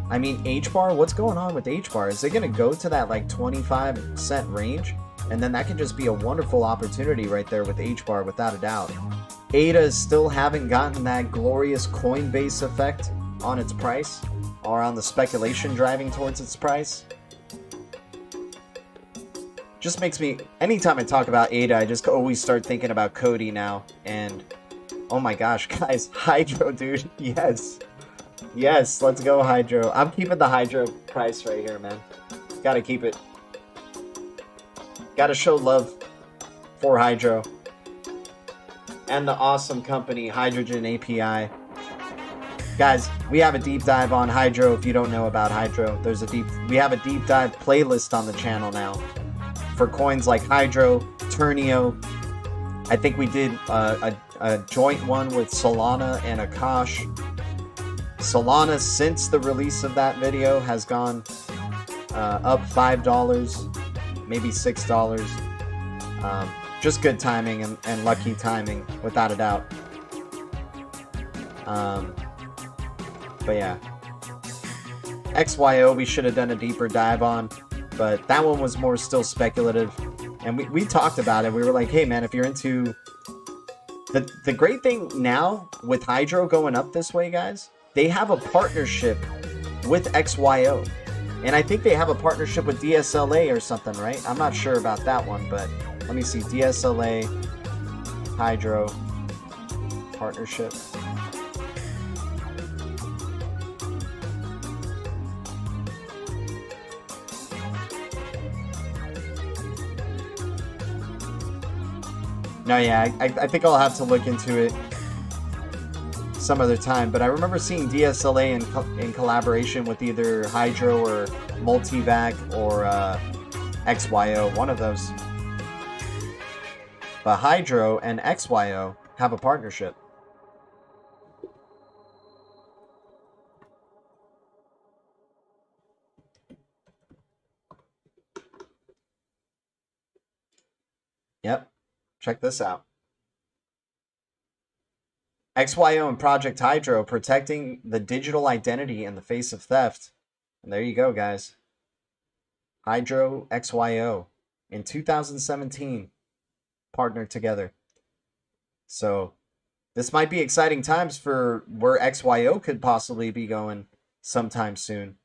I mean, Hbar, what's going on with Hbar? Is it going to go to that like 25-cent range? And then that could just be a wonderful opportunity right there with Hbar, without a doubt. ADA still haven't gotten that glorious Coinbase effect on its price, or on the speculation driving towards its price. Just makes me, anytime I talk about ADA, I just always start thinking about Coti now. And, oh my gosh, guys, Hydro, dude, yes. Yes, let's go Hydro. I'm keeping the Hydro price right here, man. Gotta keep it. Gotta show love for Hydro. And the awesome company, Hydrogen API. Guys, we have a deep dive on Hydro if you don't know about Hydro. We have a deep dive playlist on the channel now. For coins like Hydro, Turnio. I think we did a joint one with Solana and Akash. Solana, since the release of that video, has gone up $5, maybe $6. Just good timing and lucky timing, without a doubt. But yeah. XYO, we should have done a deeper dive on. But that one was more still speculative. And we talked about it. We were like, hey, man, if you're into... The great thing now with Hydro going up this way, guys, they have a partnership with XYO. And I think they have a partnership with DSLA or something, right? I'm not sure about that one, but let me see. DSLA, Hydro, partnership. No, yeah, I think I'll have to look into it some other time. But I remember seeing DSLA in collaboration with either Hydro or Multivac or XYO, one of those. But Hydro and XYO have a partnership. Yep. Check this out. XYO and Project Hydro protecting the digital identity in the face of theft. And there you go, guys. Hydro, XYO. In 2017, partnered together. So, this might be exciting times for where XYO could possibly be going sometime soon.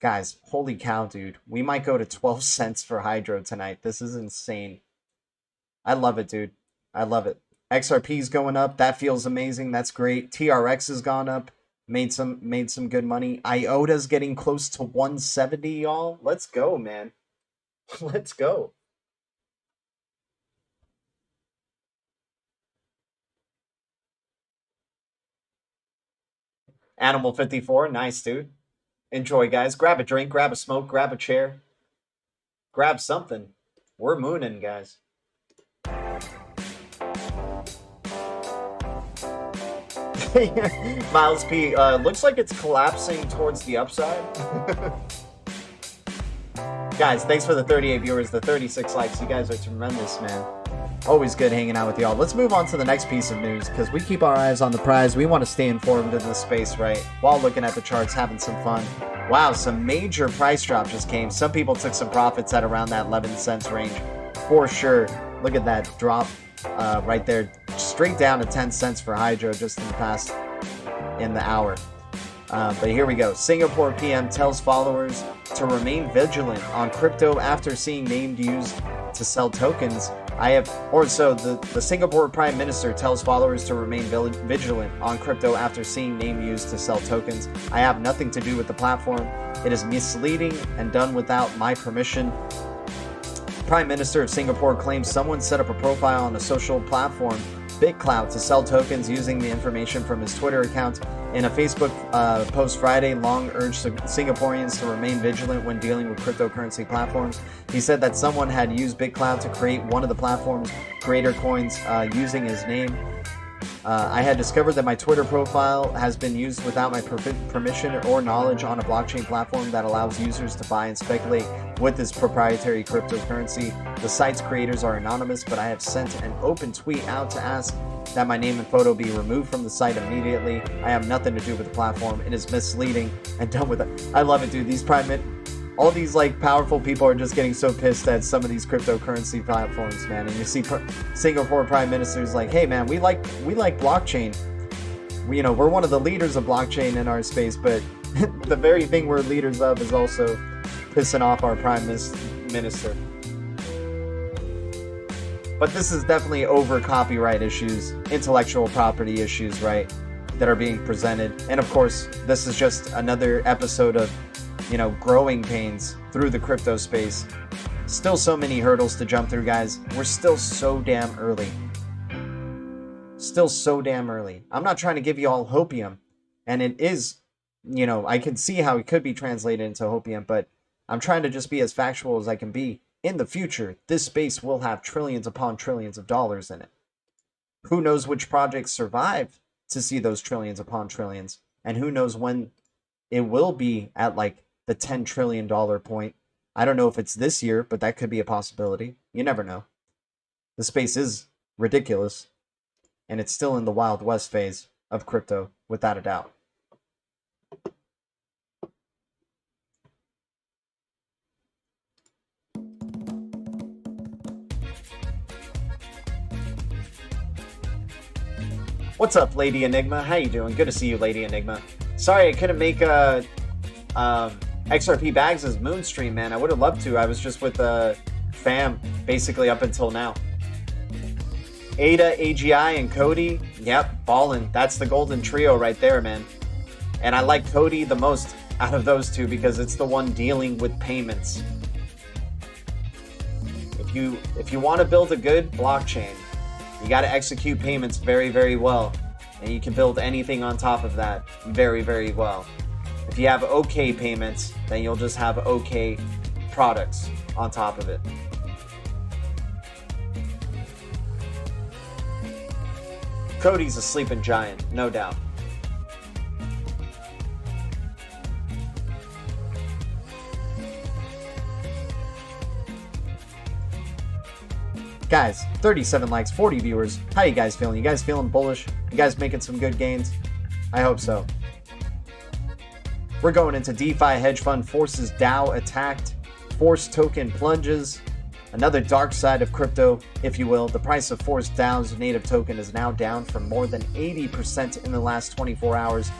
Guys, holy cow, dude. We might go to 12 cents for Hydro tonight. This is insane. I love it, dude. I love it. XRP's going up. That feels amazing. That's great. TRX has gone up. Made some good money. IOTA's getting close to 170, y'all. Let's go, man. Let's go. Animal 54, nice, dude. Enjoy, guys. Grab a drink, grab a smoke, grab a chair. Grab something. We're mooning, guys. Miles P, looks like it's collapsing towards the upside. Guys, thanks for the 38 viewers, the 36 likes. You guys are tremendous, man. Always good hanging out with y'all. Let's move on to the next piece of news, because we keep our eyes on the prize. We want to stay informed in this space, right? While looking at the charts, having some fun. Wow, some major price drop just came. Some people took some profits at around that 11 cents range. For sure. Look at that drop right there. Straight down to 10 cents for Hydro just in the hour. But here we go. Singapore PM tells followers to remain vigilant on crypto after seeing named used to sell tokens. The Singapore Prime Minister tells followers to remain vigilant on crypto after seeing name used to sell tokens. I have nothing to do with the platform. It is misleading and done without my permission. Prime Minister of Singapore claims someone set up a profile on a social platform, BitClout, to sell tokens using the information from his Twitter account. In a Facebook post Friday, Long urged Singaporeans to remain vigilant when dealing with cryptocurrency platforms. He said that someone had used BitClout to create one of the platform's creator coins using his name. I had discovered that my Twitter profile has been used without my permission or knowledge on a blockchain platform that allows users to buy and speculate with this proprietary cryptocurrency. The site's creators are anonymous, but I have sent an open tweet out to ask that my name and photo be removed from the site immediately. I have nothing to do with the platform. It is misleading and done with it. I love it, dude. All these like powerful people are just getting so pissed at some of these cryptocurrency platforms, man. And you see Singapore Prime Minister's like, hey man, we like blockchain. We're one of the leaders of blockchain in our space, but the very thing we're leaders of is also pissing off our Prime Minister. But this is definitely over copyright issues, intellectual property issues, right, that are being presented. And of course, this is just another episode of growing pains through the crypto space. Still so many hurdles to jump through, guys. We're still so damn early. I'm not trying to give you all hopium. And it is, I can see how it could be translated into hopium, but I'm trying to just be as factual as I can be. In the future, this space will have trillions upon trillions of dollars in it. Who knows which projects survive to see those trillions upon trillions? And who knows when it will be at like the $10 trillion point. I don't know if it's this year, but that could be a possibility. You never know. The space is ridiculous, and it's still in the Wild West phase of crypto, without a doubt. What's up, Lady Enigma? How you doing? Good to see you, Lady Enigma. Sorry I couldn't make XRP Bags' Moon stream, man. I would have loved to. I was just with fam basically up until now. Ada, AGI, and Coti. Yep, ballin'. That's the golden trio right there, man. And I like Coti the most out of those two because it's the one dealing with payments. If you want to build a good blockchain, you got to execute payments very, very well. And you can build anything on top of that very, very well. If you have okay payments, then you'll just have okay products on top of it. Coti's a sleeping giant, no doubt. Guys, 37 likes, 40 viewers. How you guys feeling? You guys feeling bullish? You guys making some good gains? I hope so. We're going into DeFi hedge fund forces DAO attacked. Force token plunges. Another dark side of crypto, if you will. The price of Force DAO's native token is now down from more than 80% in the last 24 hours.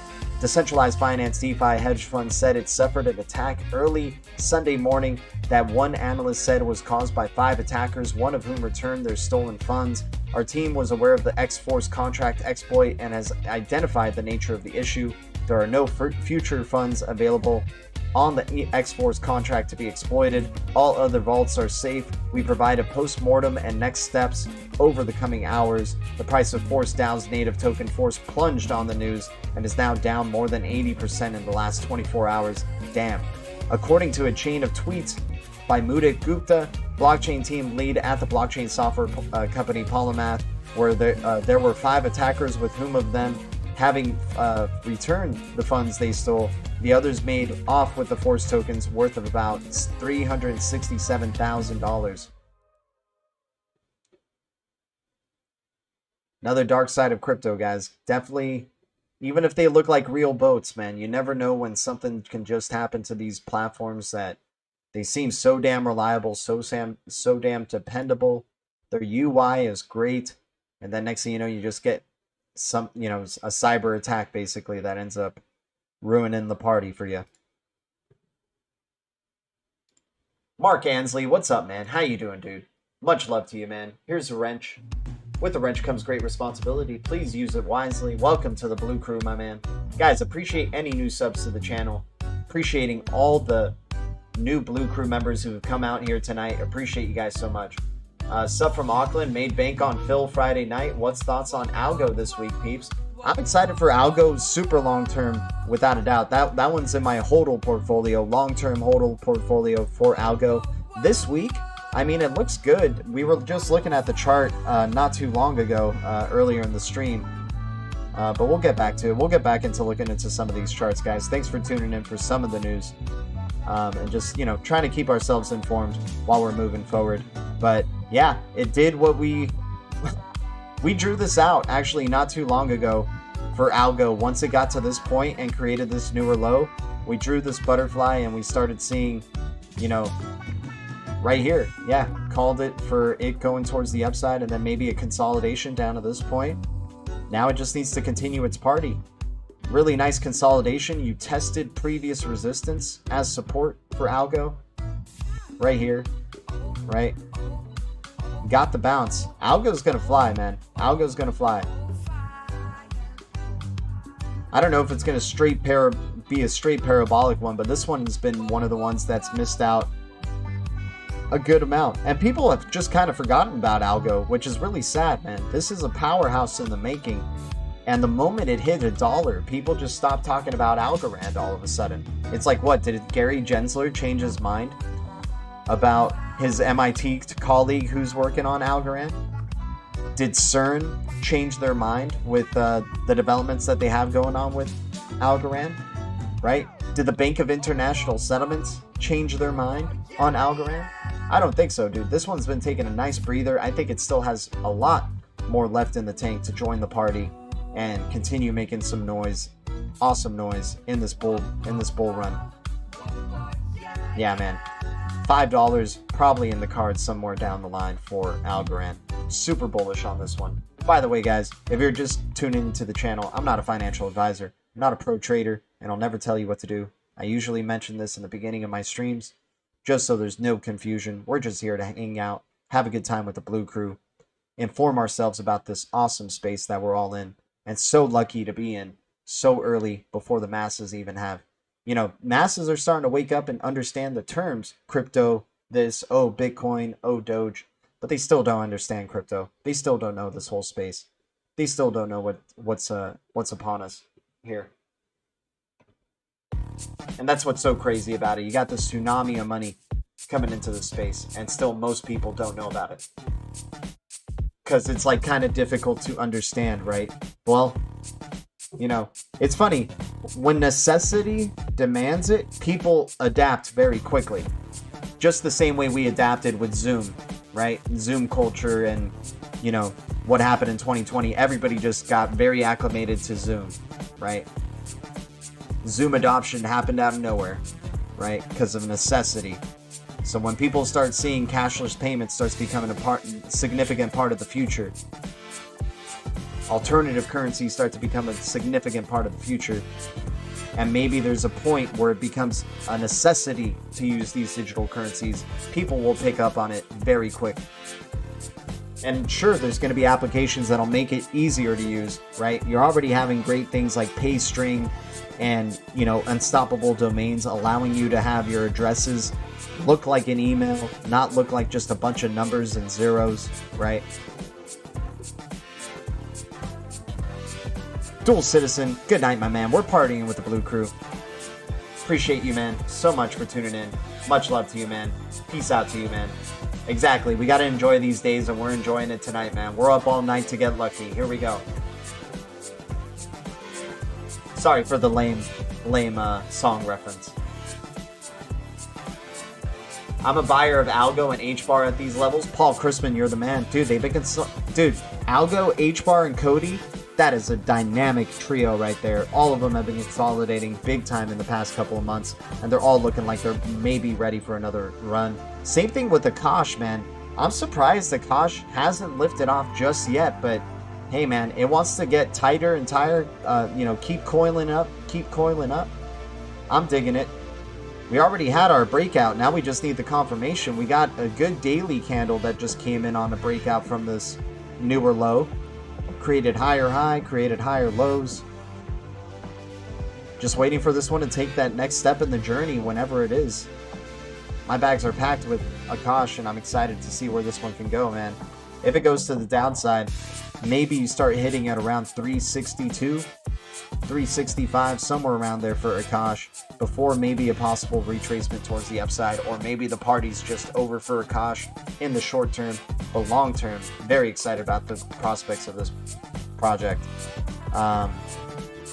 Decentralized Finance DeFi hedge fund said it suffered an attack early Sunday morning that one analyst said was caused by 5 attackers, one of whom returned their stolen funds. Our team was aware of the X-Force contract exploit and has identified the nature of the issue. There are no future funds available on the X-Force contract to be exploited. All other vaults are safe. We provide a post-mortem and next steps over the coming hours. The price of Force DAO's native token Force plunged on the news and is now down more than 80% in the last 24 hours. Damn. According to a chain of tweets by Mudit Gupta, blockchain team lead at the blockchain software company Polymath, where there were 5 attackers with whom of them having returned the funds they stole. The others made off with the force tokens worth of about $367,000. Another dark side of crypto, guys. Definitely, even if they look like real boats, man, you never know when something can just happen to these platforms that they seem so damn reliable, so damn dependable. Their UI is great. And then next thing you know, you just get some, you know, a cyber attack basically that ends up ruining the party for you. Mark Ansley, what's up, man? How you doing, dude? Much love to you, man. Here's a wrench. With the wrench comes great responsibility. Please use it wisely. Welcome to the Blue Crew, my man. Guys, appreciate any new subs to the channel. Appreciating all the new Blue Crew members who have come out here tonight. Appreciate you guys so much. Sub from Auckland, made bank on Phil Friday night. What's thoughts on Algo this week, peeps? I'm excited for Algo super long term, without a doubt. That one's in my hodl portfolio, long-term hodl portfolio for Algo. This week, I mean, it looks good. We were just looking at the chart not too long ago, earlier in the stream. But we'll get back to it. We'll get back into looking into some of these charts, guys. Thanks for tuning in for some of the news. And just, you know, trying to keep ourselves informed while we're moving forward. But yeah, it did what we drew this out actually not too long ago for Algo. Once it got to this point and created this newer low, we drew this butterfly and we started seeing, you know, right here, yeah, called it for it going towards the upside and then maybe a consolidation down to this point. Now it just needs to continue its party. Really nice consolidation. You tested previous resistance as support for Algo right here, right? Got the bounce. Algo's gonna fly, man. Algo's gonna fly. I don't know if it's gonna be a straight parabolic one, but this one's been one of the ones that's missed out a good amount. And people have just kind of forgotten about Algo, which is really sad, man. This is a powerhouse in the making. And the moment it hit $1, people just stopped talking about Algorand all of a sudden. It's like, what, did Gary Gensler change his mind about his MIT colleague who's working on Algorand? Did CERN change their mind with the developments that they have going on with Algorand? Right? Did the Bank of International Settlements change their mind on Algorand? I don't think so, dude. This one's been taking a nice breather. I think it still has a lot more left in the tank to join the party and continue making some noise, awesome noise in this bull run. Yeah, man. $5 probably in the cards somewhere down the line for Algorand. Super bullish on this one. By the way, guys, if you're just tuning into the channel, I'm not a financial advisor. I'm not a pro trader, and I'll never tell you what to do. I usually mention this in the beginning of my streams, just so there's no confusion. We're just here to hang out, have a good time with the Blue Crew, inform ourselves about this awesome space that we're all in, and so lucky to be in so early before the masses even have. You know, masses are starting to wake up and understand the terms crypto, this, oh, Bitcoin, oh, Doge, but they still don't understand crypto. They still don't know this whole space. They still don't know what's upon us here. And that's what's so crazy about it. You got this tsunami of money coming into the space, and still most people don't know about it. Because it's like kind of difficult to understand, right? Well, you know, it's funny. When necessity demands it, people adapt very quickly. Just the same way we adapted with Zoom, right? Zoom culture and, you know, what happened in 2020. Everybody just got very acclimated to Zoom, right? Zoom adoption happened out of nowhere, right? Because of necessity. So when people start seeing cashless payments starts becoming a significant part of the future, alternative currencies start to become a significant part of the future, and maybe there's a point where it becomes a necessity to use these digital currencies, people will pick up on it very quick. And sure, there's going to be applications that'll make it easier to use, right? You're already having great things like PayString and, you know, unstoppable domains, allowing you to have your addresses look like an email, not look like just a bunch of numbers and zeros, right? Dual Citizen, good night, my man. We're partying with the Blue Crew. Appreciate you, man, so much for tuning in. Much love to you, man. Peace out to you, man. Exactly, we got to enjoy these days, and we're enjoying it tonight, man. We're up all night to get lucky. Here we go. Sorry for the lame song reference. I'm a buyer of Algo and Hbar at these levels. Paul Crispin, you're the man. Dude, they've been dude, Algo, Hbar, and Coti, that is a dynamic trio right there. All of them have been consolidating big time in the past couple of months, and they're all looking like they're maybe ready for another run. Same thing with Akash, man. I'm surprised Akash hasn't lifted off just yet, but hey, man, it wants to get tighter and tighter. You know, keep coiling up, keep coiling up. I'm digging it. We already had our breakout. Now we just need the confirmation. We got a good daily candle that just came in on a breakout from this newer low. Created higher high, created higher lows. Just waiting for this one to take that next step in the journey whenever it is. My bags are packed with Akash, and I'm excited to see where this one can go, man. If it goes to the downside, maybe you start hitting at around 362, 365, somewhere around there for Akash, before maybe a possible retracement towards the upside, or maybe the party's just over for Akash in the short term, but long term, very excited about the prospects of this project.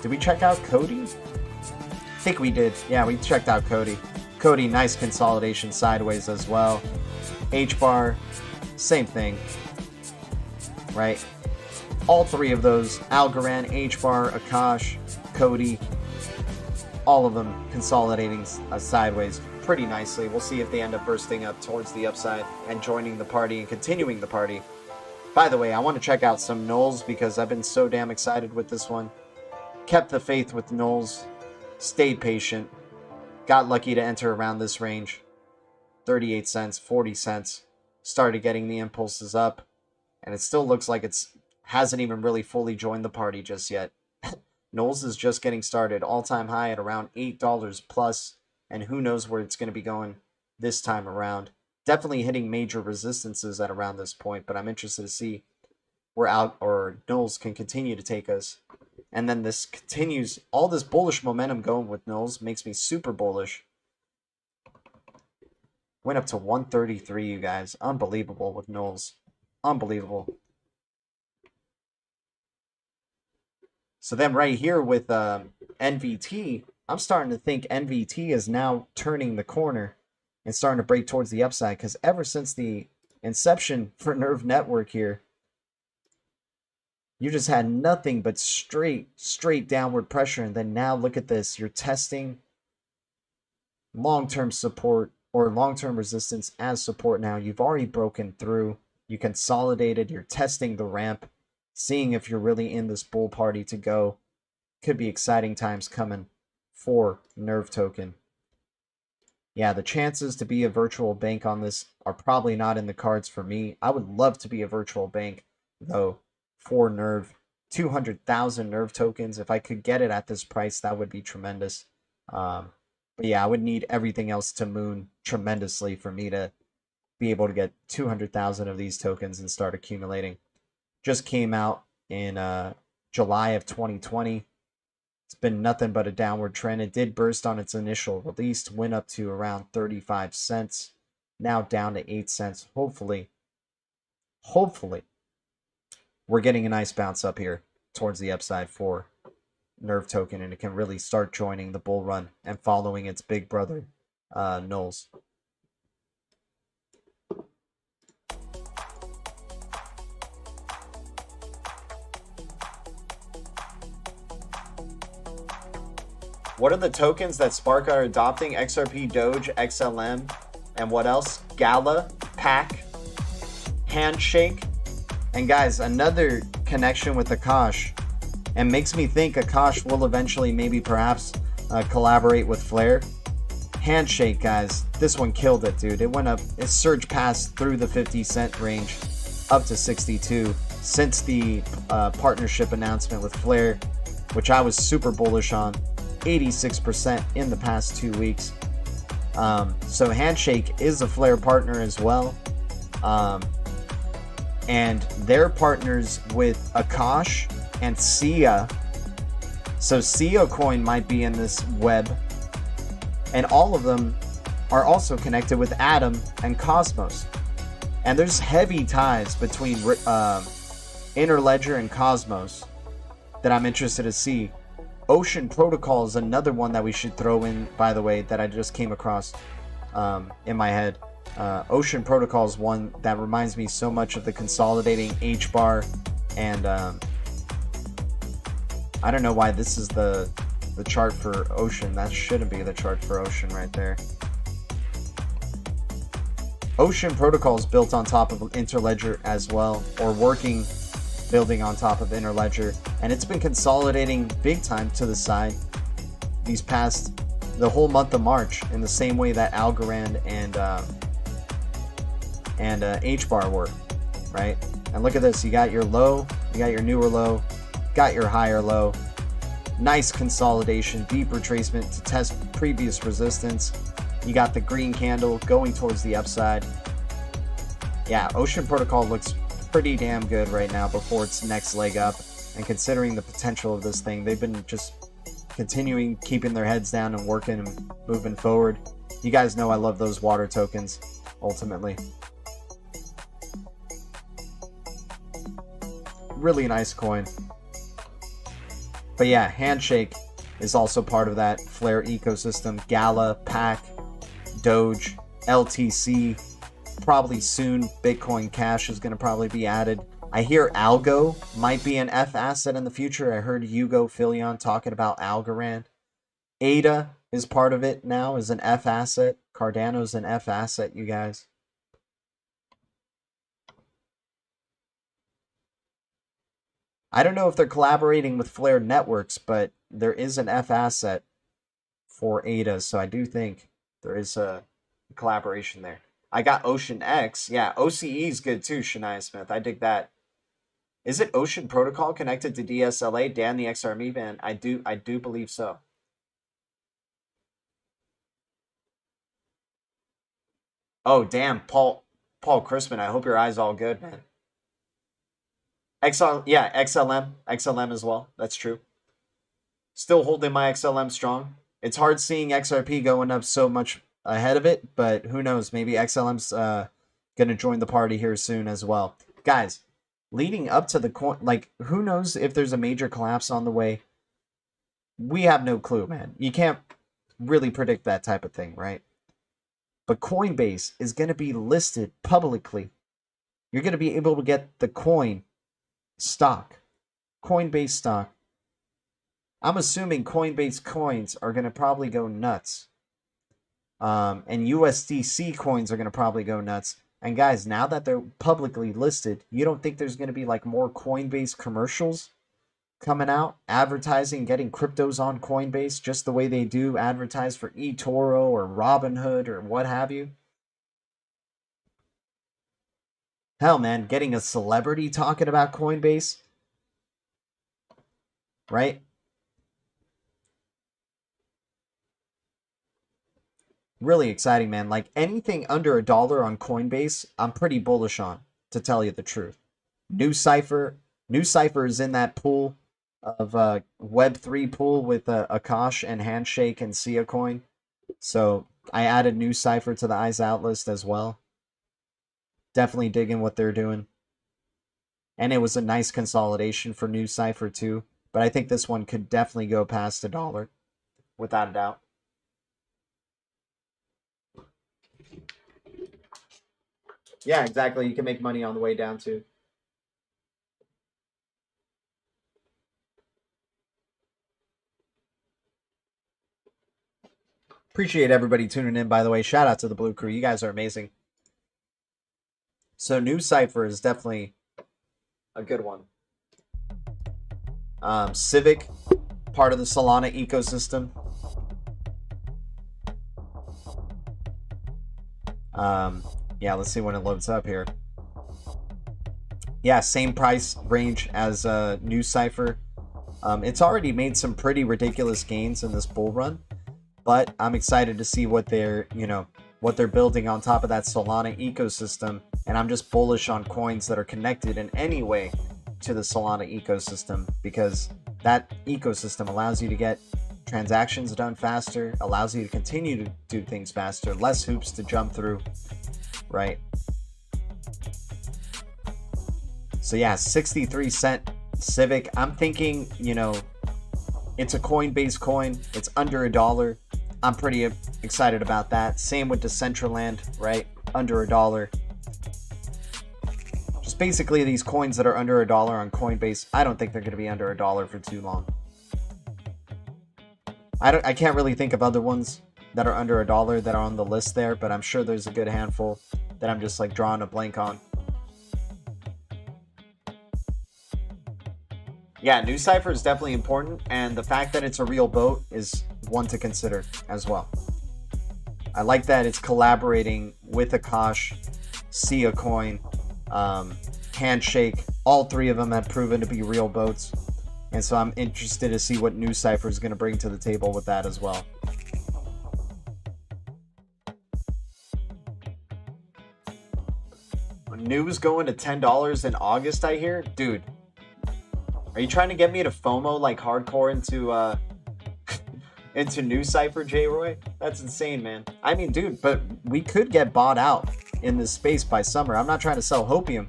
Did we check out Coti? I think we did. Yeah, we checked out Coti. Coti, nice consolidation sideways as well. Hbar, same thing, right? All three of those, Algorand, Hbar, Akash, Coti, all of them consolidating sideways pretty nicely. We'll see if they end up bursting up towards the upside and joining the party and continuing the party. By the way, I want to check out some Nuls because I've been so damn excited with this one. Kept the faith with Nuls, stayed patient, got lucky to enter around this range. 38 cents, 40 cents, started getting the impulses up, and it still looks like it's hasn't even really fully joined the party just yet. Nuls is just getting started. All-time high at around $8 plus, and who knows where it's going to be going this time around. Definitely hitting major resistances at around this point, but I'm interested to see where Nuls can continue to take us. And then this continues, all this bullish momentum going with Nuls makes me super bullish. Went up to 133, you guys. Unbelievable with Nuls. Unbelievable. So then right here with NVT, I'm starting to think NVT is now turning the corner and starting to break towards the upside, because ever since the inception for Nerve Network here, you just had nothing but straight downward pressure, and then now look at this. You're testing long-term support or long-term resistance as support now. You've already broken through. You consolidated. You're testing the ramp, seeing if you're really in this bull party to go. Could be exciting times coming for Nerve Token. Yeah, the chances to be a virtual bank on this are probably not in the cards for me. I would love to be a virtual bank, though, for Nerve. 200,000 Nerve tokens. If I could get it at this price, that would be tremendous. But yeah, I would need everything else to moon tremendously for me to be able to get 200,000 of these tokens and start accumulating. Just came out in July of 2020. It's been nothing but a downward trend. It did burst on its initial release, went up to around 35 cents, now down to 8 cents. Hopefully, we're getting a nice bounce up here towards the upside for Nerve Token, and it can really start joining the bull run and following its big brother, Nuls. What are the tokens that Spark are adopting? XRP, Doge, XLM, and what else? Gala, Pack, Handshake. And guys, another connection with Akash, and makes me think Akash will eventually maybe perhaps collaborate with Flare. Handshake, guys, this one killed it, dude. It went up, it surged past through the 50-cent range up to 62 since the partnership announcement with Flare, which I was super bullish on. 86% in the past 2 weeks. So Handshake is a Flare partner as well. And they're partners with Akash and Sia. So Sia coin might be in this web. And all of them are also connected with Atom and Cosmos. And there's heavy ties between Interledger and Cosmos that I'm interested to see Ocean Protocol is another one that we should throw in, by the way, that I just came across in my head. Ocean Protocol is one that reminds me so much of the consolidating Hbar, and I don't know why this is the chart for Ocean. That shouldn't be the chart for Ocean right there. Ocean Protocol is built on top of Interledger as well, or working, building on top of Interledger, and it's been consolidating big time to the side these past, the whole month of March, in the same way that Algorand and Hbar were, right? And look at this, you got your low, you got your newer low, got your higher low, nice consolidation, deep retracement to test previous resistance. You got the green candle going towards the upside. Yeah, Ocean Protocol looks pretty damn good right now before its next leg up. And considering the potential of this thing, they've been just continuing keeping their heads down and working and moving forward. You guys know I love those water tokens, ultimately. Really nice coin. But yeah, Handshake is also part of that Flare ecosystem. Gala, Pack, Doge, LTC, probably soon Bitcoin Cash is going to probably be added. I hear Algo might be an F asset in the future. I heard Hugo Filion talking about Algorand. ADA is part of it now, is an F asset. Cardano's an F asset, you guys. I don't know if they're collaborating with Flare Networks, but there is an F asset for ADA, so I do think there is a collaboration there. I got Ocean X. Yeah, OCE is good too, Shania Smith. I dig that. Is it Ocean Protocol connected to DSLA? Dan the XRME band. I do believe so. Oh, damn, Paul Crispin. I hope your eye's all good, man. XLM as well. That's true. Still holding my XLM strong. It's hard seeing XRP going up so much ahead of it, but who knows? Maybe XLM's going to join the party here soon as well. Guys, leading up to the coin, like, who knows if there's a major collapse on the way? We have no clue, man. You can't really predict that type of thing, right? But Coinbase is going to be listed publicly. You're going to be able to get the coin stock, Coinbase stock. I'm assuming Coinbase coins are going to probably go nuts. And USDC coins are going to probably go nuts. And guys, now that they're publicly listed, you don't think there's going to be like more Coinbase commercials coming out, advertising, getting cryptos on Coinbase, just the way they do advertise for eToro or Robinhood or what have you? Hell, man, getting a celebrity talking about Coinbase, right? Really exciting, man. Like, anything under $1 on Coinbase, I'm pretty bullish on, to tell you the truth. NuCypher is in that pool of Web3 pool with Akash and Handshake and Sia Coin. So I added NuCypher to the eyes out list as well. Definitely digging what they're doing. And it was a nice consolidation for NuCypher too. But I think this one could definitely go past $1, without a doubt. Yeah, exactly. You can make money on the way down too. Appreciate everybody tuning in, by the way. Shout out to the Blue Crew. You guys are amazing. So NuCypher is definitely a good one. Civic, part of the Solana ecosystem. Yeah, let's see when it loads up here. Yeah, same price range as NuCypher. It's already made some pretty ridiculous gains in this bull run, but I'm excited to see what they're building on top of that Solana ecosystem. And I'm just bullish on coins that are connected in any way to the Solana ecosystem, because that ecosystem allows you to get transactions done faster, allows you to continue to do things faster, less hoops to jump through, right? So yeah, 63 cent Civic. I'm thinking, It's a Coinbase coin. It's under $1. I'm pretty excited about that. Same with Decentraland, right? Under $1. Just basically these coins that are under $1 on Coinbase. I don't think they're going to be under $1 for too long. I can't really think of other ones that are under $1 that are on the list there, but I'm sure there's a good handful that I'm just like drawing a blank on. Yeah, NuCypher is definitely important, and the fact that it's a real boat is one to consider as well. I like that it's collaborating with Akash, Sia Coin, Handshake. All three of them have proven to be real boats, and so I'm interested to see what NuCypher is going to bring to the table with that as well. News going to $10 in August, I hear? Dude, are you trying to get me to FOMO like hardcore into into NuCypher, J-Roy? That's insane, man. I mean, dude, but we could get bought out in this space by summer. I'm not trying to sell hopium,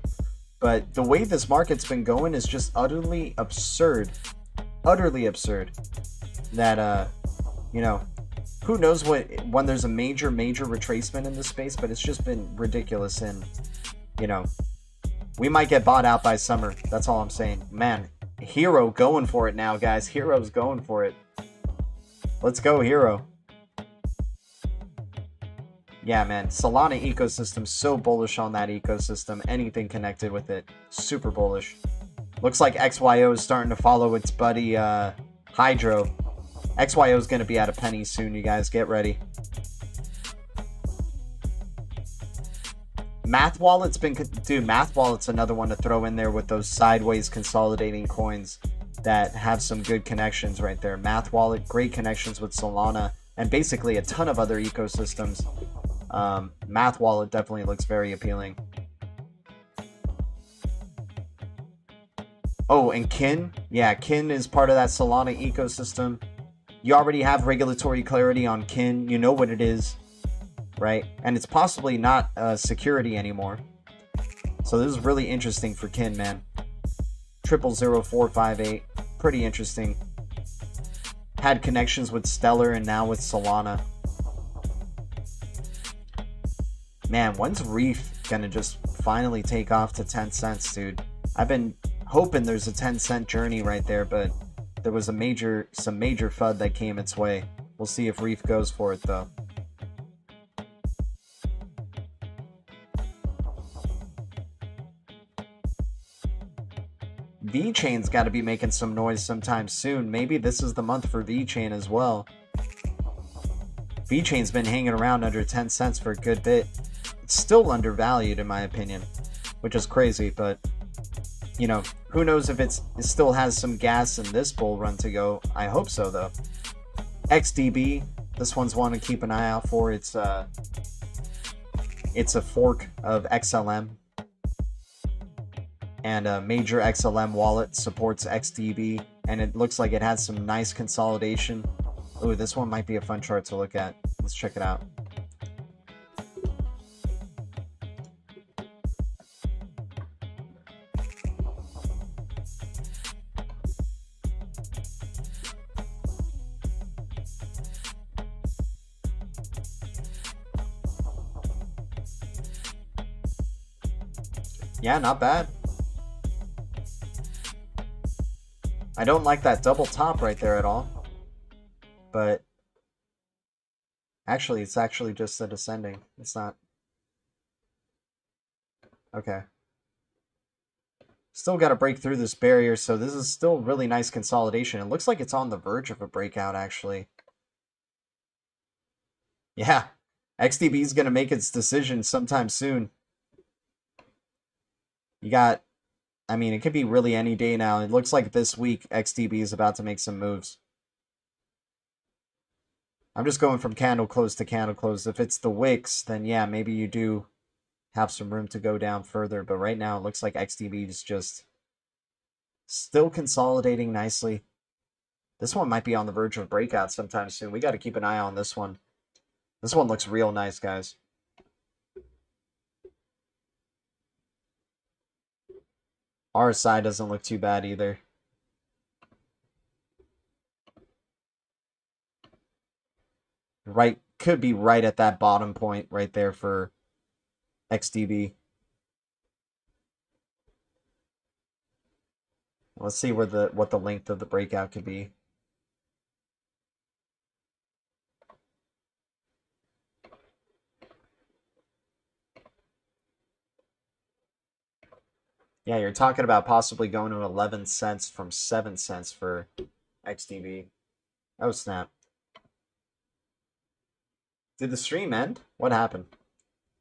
but the way this market's been going is just utterly absurd. Utterly absurd. That, you know, who knows when there's a major retracement in this space, but it's just been ridiculous, and, you know, we might get bought out by summer. That's all I'm saying. Man, Hero going for it now, guys. Hero's going for it. Let's go, Hero. Yeah, man. Solana ecosystem, so bullish on that ecosystem. Anything connected with it, super bullish. Looks like XYO is starting to follow its buddy Hydro. XYO is going to be at a penny soon, you guys. Get ready. Math Wallet's been... Dude, Math Wallet's another one to throw in there with those sideways consolidating coins that have some good connections right there. Math Wallet, great connections with Solana, and basically a ton of other ecosystems. Math Wallet definitely looks very appealing. Oh, and Kin? Yeah, Kin is part of that Solana ecosystem. You already have regulatory clarity on Kin. You know what it is, right? And it's possibly not security anymore. So this is really interesting for Kin, man. 000458. Pretty interesting. Had connections with Stellar and now with Solana. Man, when's Reef gonna just finally take off to 10 cents, dude? I've been hoping there's a 10-cent journey right there, but there was some major FUD that came its way. We'll see if Reef goes for it, though. VeChain's got to be making some noise sometime soon. Maybe this is the month for VeChain as well. VeChain's been hanging around under 10 cents for a good bit. It's still undervalued in my opinion, which is crazy, but you know, who knows if it still has some gas in this bull run to go. I hope so, though. XDB, this one's one to keep an eye out for. It's a fork of XLM, and a major XLM wallet supports XDB, and it looks like it has some nice consolidation. Ooh, this one might be a fun chart to look at. Let's check it out. Yeah, not bad. I don't like that double top right there at all. But actually, it's actually just a descending. It's not. Okay. Still got to break through this barrier, so this is still really nice consolidation. It looks like it's on the verge of a breakout, actually. Yeah. XDB is going to make its decision sometime soon. You got, I mean, it could be really any day now. It looks like this week XDB is about to make some moves. I'm just going from candle close to candle close. If it's the wicks, then yeah, maybe you do have some room to go down further. But right now, it looks like XDB is just still consolidating nicely. This one might be on the verge of a breakout sometime soon. We got to keep an eye on this one. This one looks real nice, guys. RSI doesn't look too bad either. right, could be right at that bottom point right there for XDB. Let's see where what the length of the breakout could be. Yeah, you're talking about possibly going to 11 cents from 7 cents for XDB. Oh, snap. Did the stream end? What happened?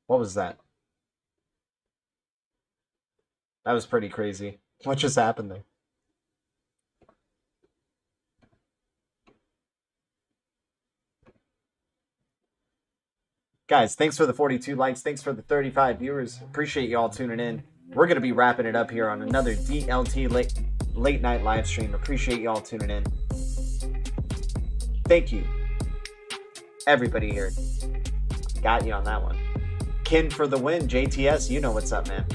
What was that? That was pretty crazy. What just happened there? Guys, thanks for the 42 likes. Thanks for the 35 viewers. Appreciate you all tuning in. We're going to be wrapping it up here on another DLT late night live stream. Appreciate you all tuning in. Thank you. Everybody here. Got you on that one. Kin for the win. JTS, you know what's up, man.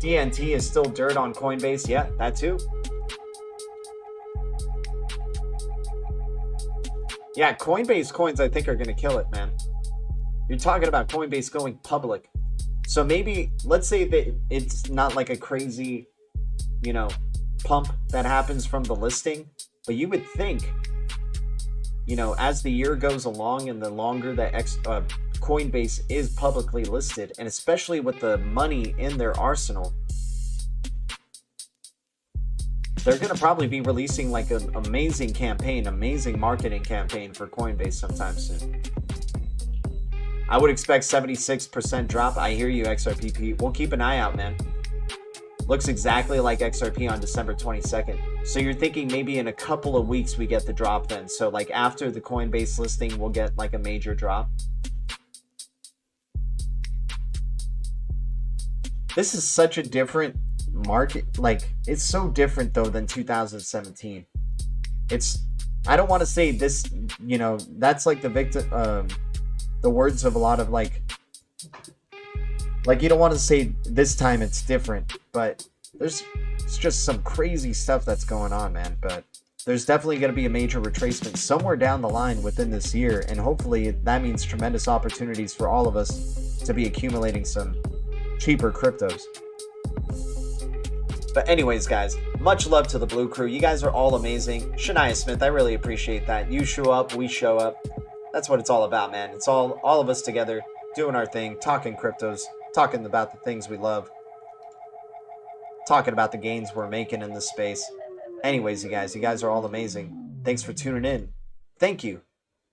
DNT is still dirt on Coinbase. Yeah, that too. Yeah, Coinbase coins I think are going to kill it, man. You're talking about Coinbase going public. So maybe, let's say that it's not like a crazy, you know, pump that happens from the listing. But you would think, you know, as the year goes along and the longer that Coinbase is publicly listed, and especially with the money in their arsenal, they're going to probably be releasing like an amazing campaign, amazing marketing campaign for Coinbase sometime soon. I would expect 76% drop. I hear you, XRPP. We'll keep an eye out, man. Looks exactly like XRP on December 22nd. So you're thinking maybe in a couple of weeks we get the drop then. So like after the Coinbase listing, we'll get like a major drop. This is such a different market. Like, it's so different though than 2017. I don't want to say this, you know, that's like the words of a lot of like you don't want to say this time it's different, but it's just some crazy stuff that's going on, man. But there's definitely going to be a major retracement somewhere down the line within this year, and hopefully that means tremendous opportunities for all of us to be accumulating some cheaper cryptos. But anyways, guys, much love to the Blue Crew. You guys are all amazing. Shania Smith, I really appreciate that. You show up, we show up. That's what it's all about, man. It's all of us together doing our thing, talking cryptos, talking about the things we love, talking about the gains we're making in this space. Anyways, you guys are all amazing. Thanks for tuning in. Thank you.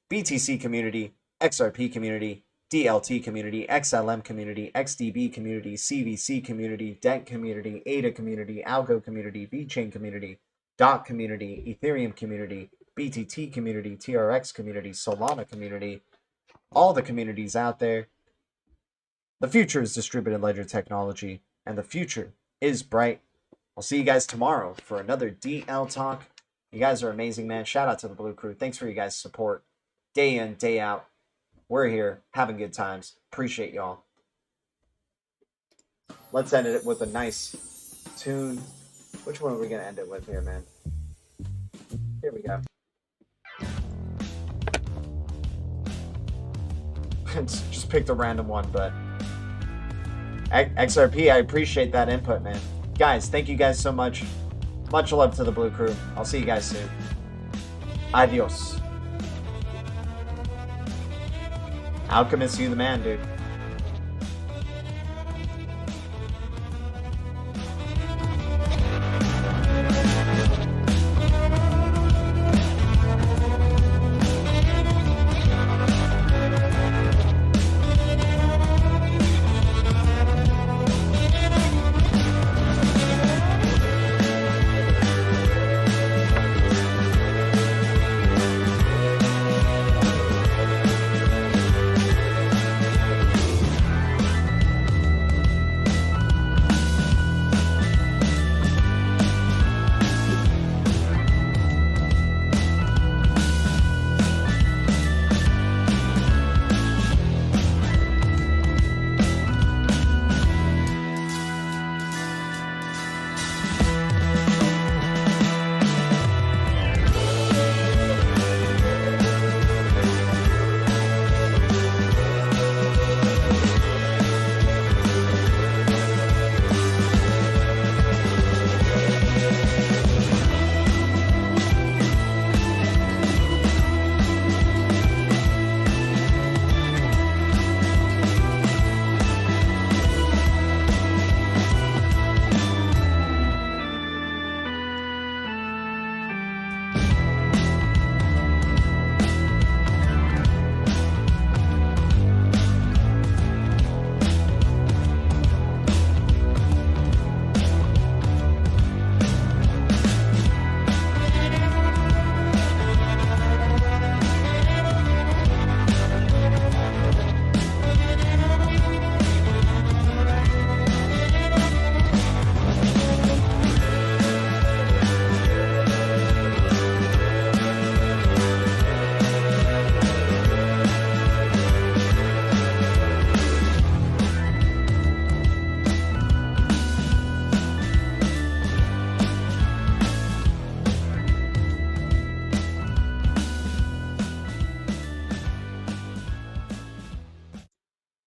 BTC community, XRP community, DLT community, XLM community, XDB community, CVC community, DENT community, ADA community, Algo community, VeChain community, DOT community, Ethereum community, BTT community, TRX community, Solana community, all the communities out there. The future is distributed ledger technology, and the future is bright. I'll see you guys tomorrow for another DL Talk. You guys are amazing, man. Shout out to the Blue Crew. Thanks for you guys' support. Day in, day out. We're here, having good times. Appreciate y'all. Let's end it with a nice tune. Which one are we going to end it with here, man? Here we go. Just picked a random one, but XRP, I appreciate that input, man. Guys, thank you guys so much. Much love to the Blue Crew. I'll see you guys soon. Adios. Alchemist, you the man, dude.